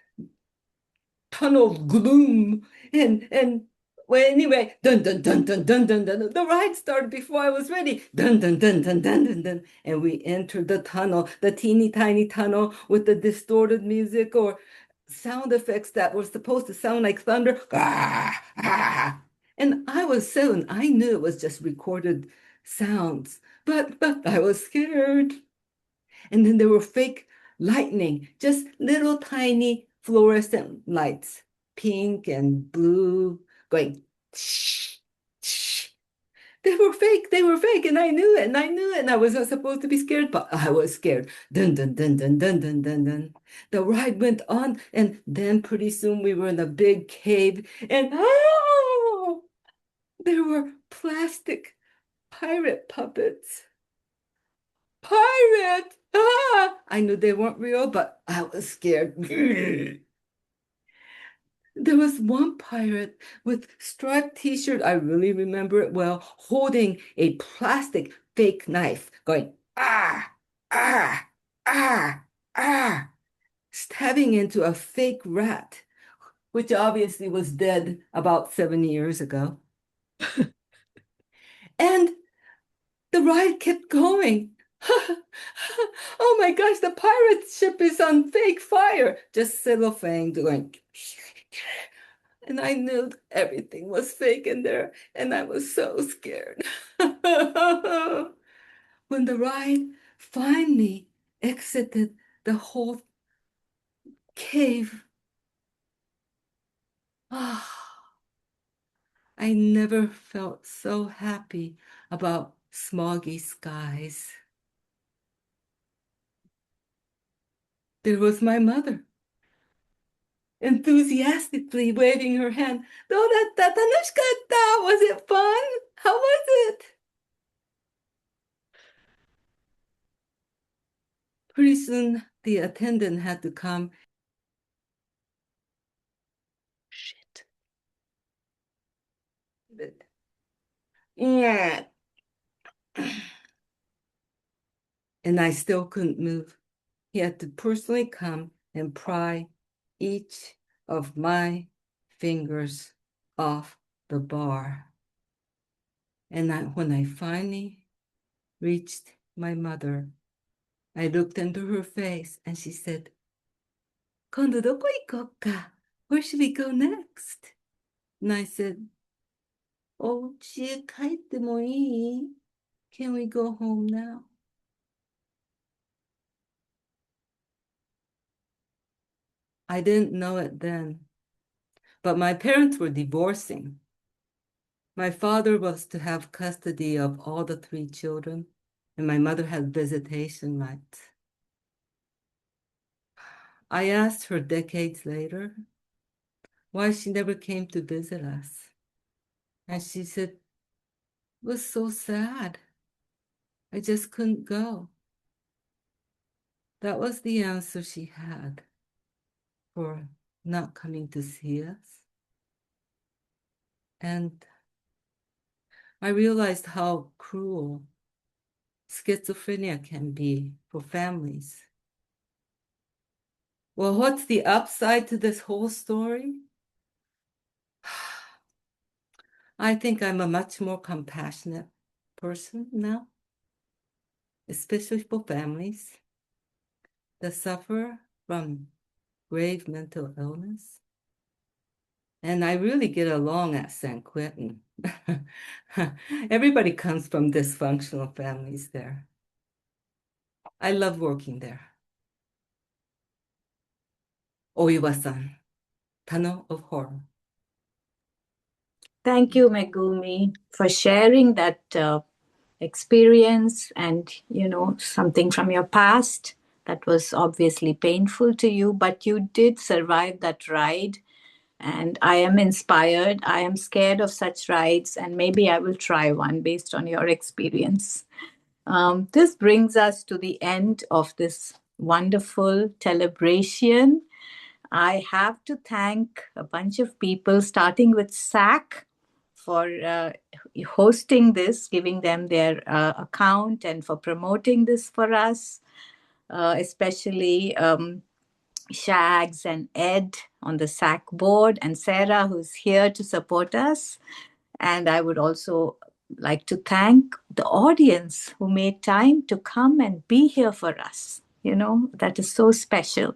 tunnel of gloom. And well, anyway, dun dun dun dun dun dun dun. The ride started before I was ready. Dun dun dun dun dun dun dun. And we entered the tunnel, the teeny tiny tunnel with the distorted music or sound effects that were supposed to sound like thunder. Ah, ah. And I was 7. I knew it was just recorded sounds, but I was scared. And then there were fake lightning, just little tiny fluorescent lights, pink and blue, going shh, shh. They were fake, and I knew it, and I wasn't supposed to be scared, but I was scared. Dun, dun, dun, dun, dun, dun, dun, dun. The ride went on, and then pretty soon we were in a big cave, and oh, there were plastic pirate puppets. Pirate! Ah! I knew they weren't real, but I was scared. There was one pirate with striped t-shirt, I really remember it well, holding a plastic fake knife, going, ah, ah, ah, ah, stabbing into a fake rat, which obviously was dead about 7 years ago. And the ride kept going. Oh my gosh, the pirate ship is on fake fire. Just cellophane going. And I knew everything was fake in there, and I was so scared. When the ride finally exited the whole cave, I never felt so happy about smoggy skies. There was my mother, enthusiastically waving her hand. Was it fun? How was it? Pretty soon, the attendant had to come. Shit. Yeah. And I still couldn't move. He had to personally come and pry each of my fingers off the bar. And when I finally reached my mother, I looked into her face and she said, 今度どこ行こうか? Where should we go next? And I said, お家へ帰ってもいい? Can we go home now? I didn't know it then, but my parents were divorcing. My father was to have custody of all the 3 children, and my mother had visitation rights. I asked her decades later why she never came to visit us. And she said, it was so sad. I just couldn't go. That was the answer she had for not coming to see us. And I realized how cruel schizophrenia can be for families. Well, what's the upside to this whole story? I think I'm a much more compassionate person now, especially for families that suffer from grave mental illness. And I really get along at San Quentin. Everybody comes from dysfunctional families there. I love working there. Oiwa-san, Tunnel of Horror. Thank you, Megumi, for sharing that experience and, something from your past that was obviously painful to you, but you did survive that ride. And I am inspired. I am scared of such rides, and maybe I will try one based on your experience. This brings us to the end of this wonderful celebration. I have to thank a bunch of people, starting with SAC, for hosting this, giving them their account, and for promoting this for us, especially Shags and Ed on the SAC board, and Sarah, who's here to support us. And I would also like to thank the audience who made time to come and be here for us. That is so special.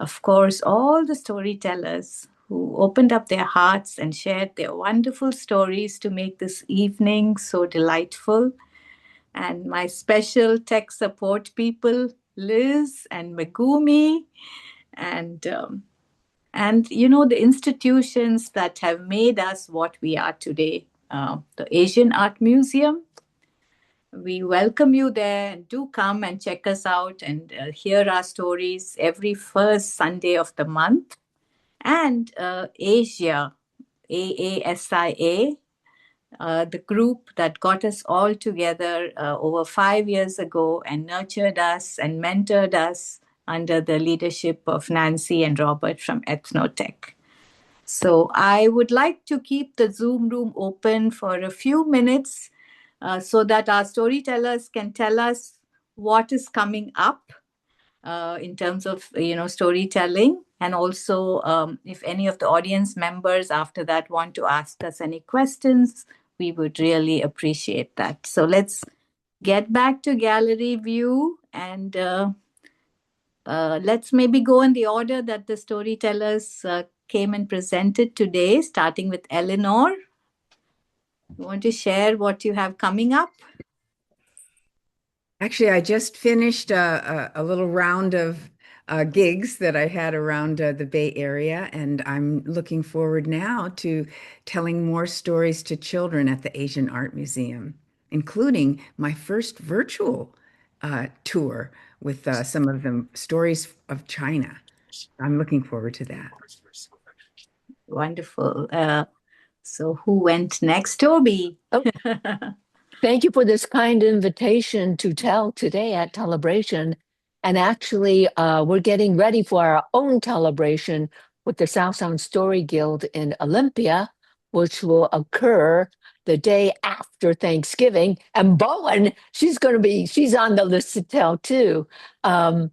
Of course, all the storytellers who opened up their hearts and shared their wonderful stories to make this evening so delightful. And my special tech support people, Liz and Megumi, and the institutions that have made us what we are today. The Asian Art Museum. We welcome you there. Do come and check us out and hear our stories every first Sunday of the month. And AASIA, AASIA, the group that got us all together over 5 years ago and nurtured us and mentored us under the leadership of Nancy and Robert from Ethnotech. So I would like to keep the Zoom room open for a few minutes so that our storytellers can tell us what is coming up in terms of storytelling, and also if any of the audience members after that want to ask us any questions, we would really appreciate that. So let's get back to gallery view, and let's maybe go in the order that the storytellers came and presented today, starting with Eleanor. You want to share what you have coming up? Actually, I just finished a little round of gigs that I had around the Bay Area, and I'm looking forward now to telling more stories to children at the Asian Art Museum, including my first virtual tour with some of the stories of China. I'm looking forward to that. Wonderful. So who went next? Toby. Oh. Thank you for this kind invitation to tell today at Telebration. And actually, we're getting ready for our own Telebration with the South Sound Story Guild in Olympia, which will occur the day after Thanksgiving. And Bowen, she's on the list to tell too. And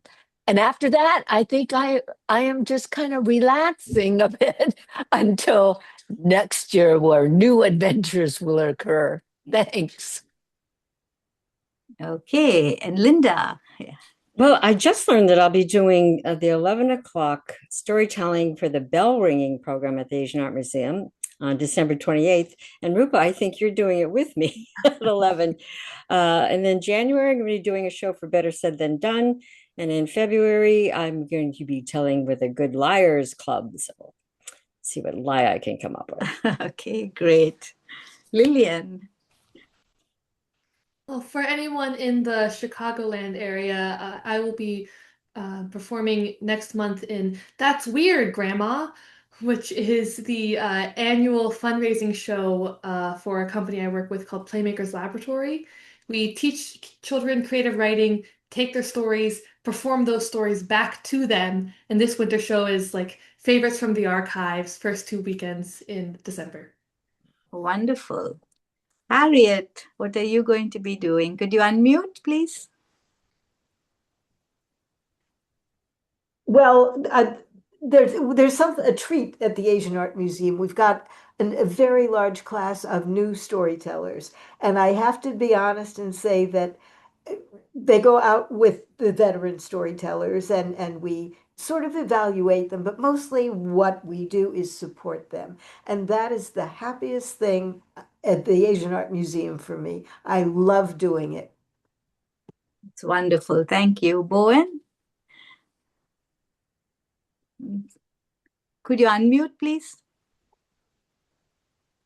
after that, I think I am just kind of relaxing a bit until next year, where new adventures will occur. Thanks. Okay, and Linda. Yeah. Well, I just learned that I'll be doing the 11 o'clock storytelling for the bell ringing program at the Asian Art Museum on December 28th. And Rupa, I think you're doing it with me at 11. And then January, I'm going to be doing a show for Better Said Than Done. And in February, I'm going to be telling with a Good Liars Club. So see what lie I can come up with. Okay, great. Lillian. Well, for anyone in the Chicagoland area, I will be performing next month in That's Weird, Grandma, which is the annual fundraising show for a company I work with called Playmakers Laboratory. We teach children creative writing, take their stories, perform those stories back to them. And this winter show is like favorites from the archives, first 2 weekends in December. Wonderful. Harriet, what are you going to be doing? Could you unmute, please? Well, there's a treat at the Asian Art Museum. We've got a very large class of new storytellers, and I have to be honest and say that they go out with the veteran storytellers, and we sort of evaluate them, but mostly what we do is support them. And that is the happiest thing at the Asian Art Museum for me. I love doing it. It's wonderful. Thank you. Bowen? Could you unmute, please?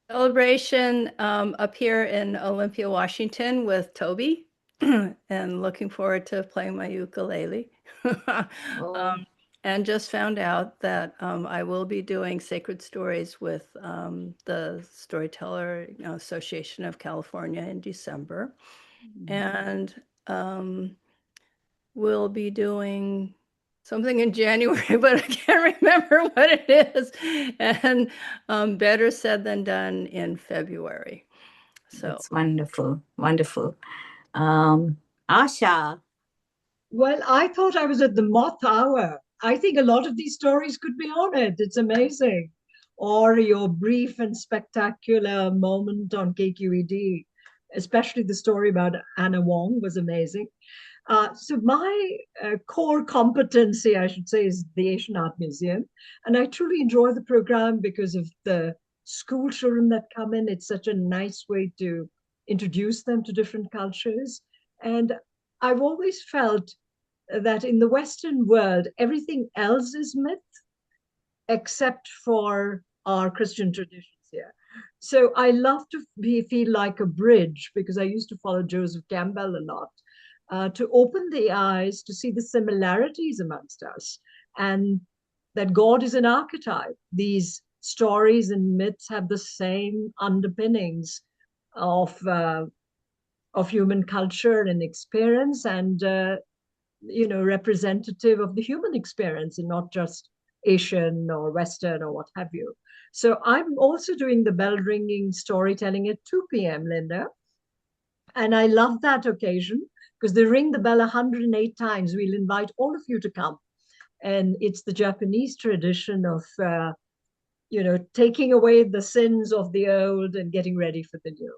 Celebration up here in Olympia, Washington with Toby, and looking forward to playing my ukulele. And just found out that I will be doing Sacred Stories with the Storyteller Association of California in December. And we'll be doing something in January, but I can't remember what it is. And Better Said Than Done in February. So that's wonderful. Wonderful. Asha. Well, I thought I was at the Moth Hour. I think a lot of these stories could be on it. It's amazing. Or your brief and spectacular moment on KQED, especially the story about Anna Wong was amazing. So my core competency, I should say, is the Asian Art Museum. And I truly enjoy the program because of the school children that come in. It's such a nice way to introduce them to different cultures. And I've always felt that in the Western world, everything else is myth, except for our Christian traditions here. So I love to feel like a bridge, because I used to follow Joseph Campbell a lot, to open the eyes to see the similarities amongst us, and that God is an archetype. These stories and myths have the same underpinnings of human culture and experience, and representative of the human experience, and not just Asian or Western or what have you. So I'm also doing the bell ringing storytelling at 2 p.m., Linda. And I love that occasion because they ring the bell 108 times. We'll invite all of you to come. And it's the Japanese tradition of, taking away the sins of the old and getting ready for the new.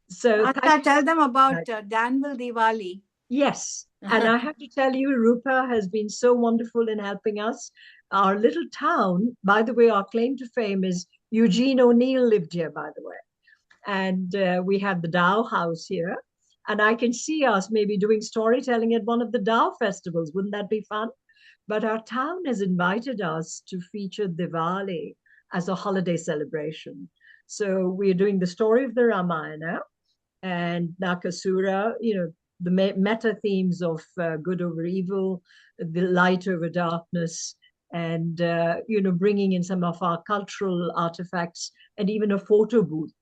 So tell them about Danville Diwali. Yes. And I have to tell you, Rupa has been so wonderful in helping us. Our little town, by the way, our claim to fame is Eugene O'Neill lived here, by the way. And we have the Dow House here. And I can see us maybe doing storytelling at one of the Dow festivals. Wouldn't that be fun? But our town has invited us to feature Diwali as a holiday celebration. So we're doing the story of the Ramayana and Nakasura, the meta themes of good over evil, the light over darkness, and bringing in some of our cultural artifacts, and even a photo booth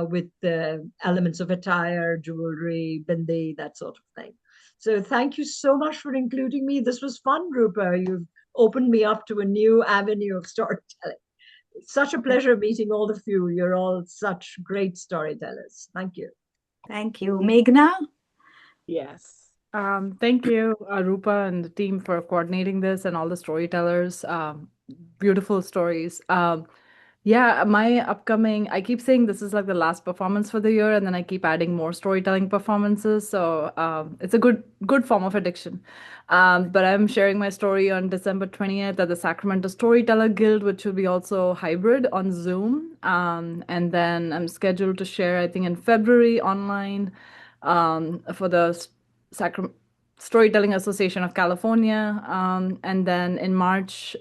with the elements of attire, jewelry, bindi, that sort of thing. So thank you so much for including me. This was fun, Rupa. You've opened me up to a new avenue of storytelling. It's such a pleasure meeting all of you. You're all such great storytellers. Thank you. Thank you. Meghna? Yes. Thank you, Rupa and the team for coordinating this and all the storytellers. Beautiful stories. Yeah, my upcoming, I keep saying this is like the last performance for the year, and then I keep adding more storytelling performances. So it's a good form of addiction. But I'm sharing my story on December 20th at the Sacramento Storyteller Guild, which will be also hybrid on Zoom. And then I'm scheduled to share, I think, in February online for the Storytelling Association of California. And then in March,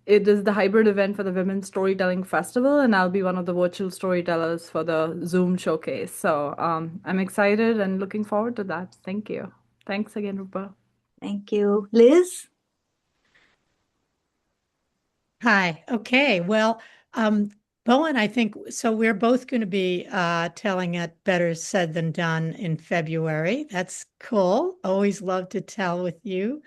it is the hybrid event for the Women's Storytelling Festival, and I'll be one of the virtual storytellers for the Zoom showcase. So I'm excited and looking forward to that. Thank you. Thanks again, Rupa. Thank you. Liz? Hi. Okay. Well, Bowen, I think so. We're both going to be telling it Better Said Than Done in February. That's cool. Always love to tell with you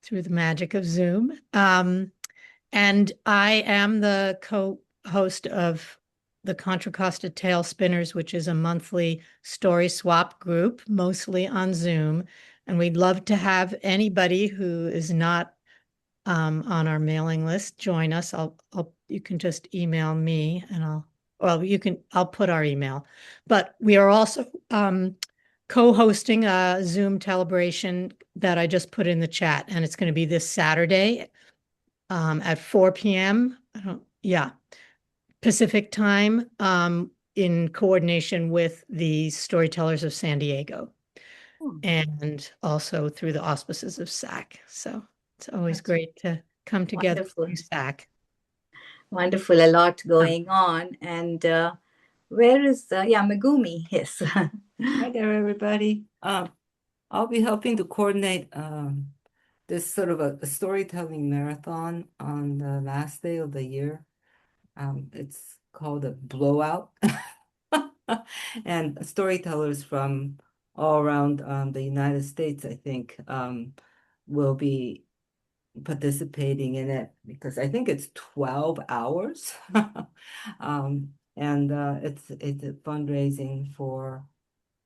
through the magic of Zoom. And I am the co-host of the Contra Costa Tale Spinners, which is a monthly story swap group, mostly on Zoom. And we'd love to have anybody who is not on our mailing list join us. You can just email me and I'll put our email. But we are also co-hosting a Zoom Tellabration that I just put in the chat, and it's going to be this Saturday at 4 p.m. Pacific time, in coordination with the Storytellers of San Diego, and also through the auspices of SAC. So it's always great to come together through SAC. Wonderful, a lot going on. And where is Megumi? Yes. Hi there, everybody. I'll be helping to coordinate this sort of a storytelling marathon on the last day of the year. It's called a blowout. And storytellers from all around the United States, I think, will be participating in it because I think it's 12 hours. And it's a fundraising for,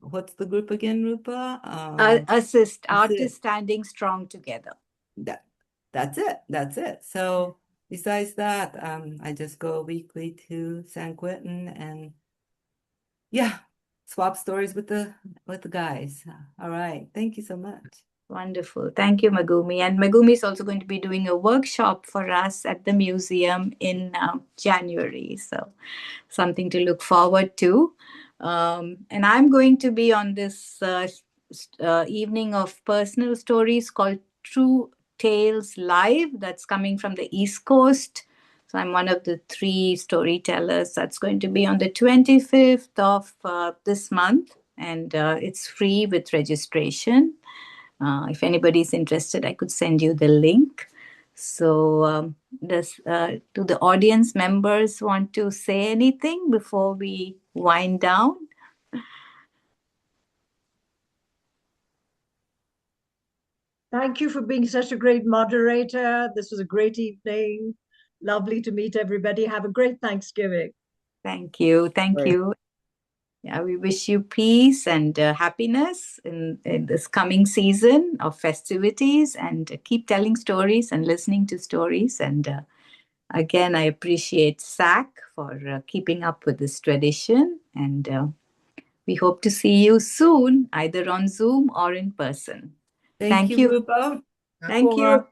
what's the group again, Rupa? Assist Artists Standing Strong Together. That's it. So besides that, I just go weekly to San Quentin and swap stories with the guys. All right. Thank you so much. Wonderful. Thank you, Megumi. And Megumi is also going to be doing a workshop for us at the museum in January. So something to look forward to. And I'm going to be on this evening of personal stories called True Tales Live. That's coming from the East Coast. So I'm one of the 3 storytellers. That's going to be on the 25th of this month. And it's free with registration. If anybody's interested, I could send you the link. So, do the audience members want to say anything before we wind down? Thank you for being such a great moderator. This was a great evening. Lovely to meet everybody. Have a great Thanksgiving. Thank you. Thank Right. you. Yeah, we wish you peace and happiness in this coming season of festivities, and keep telling stories and listening to stories. And again, I appreciate SAC for keeping up with this tradition. And we hope to see you soon, either on Zoom or in person. Thank Thank you, you. Rupa. Thank you.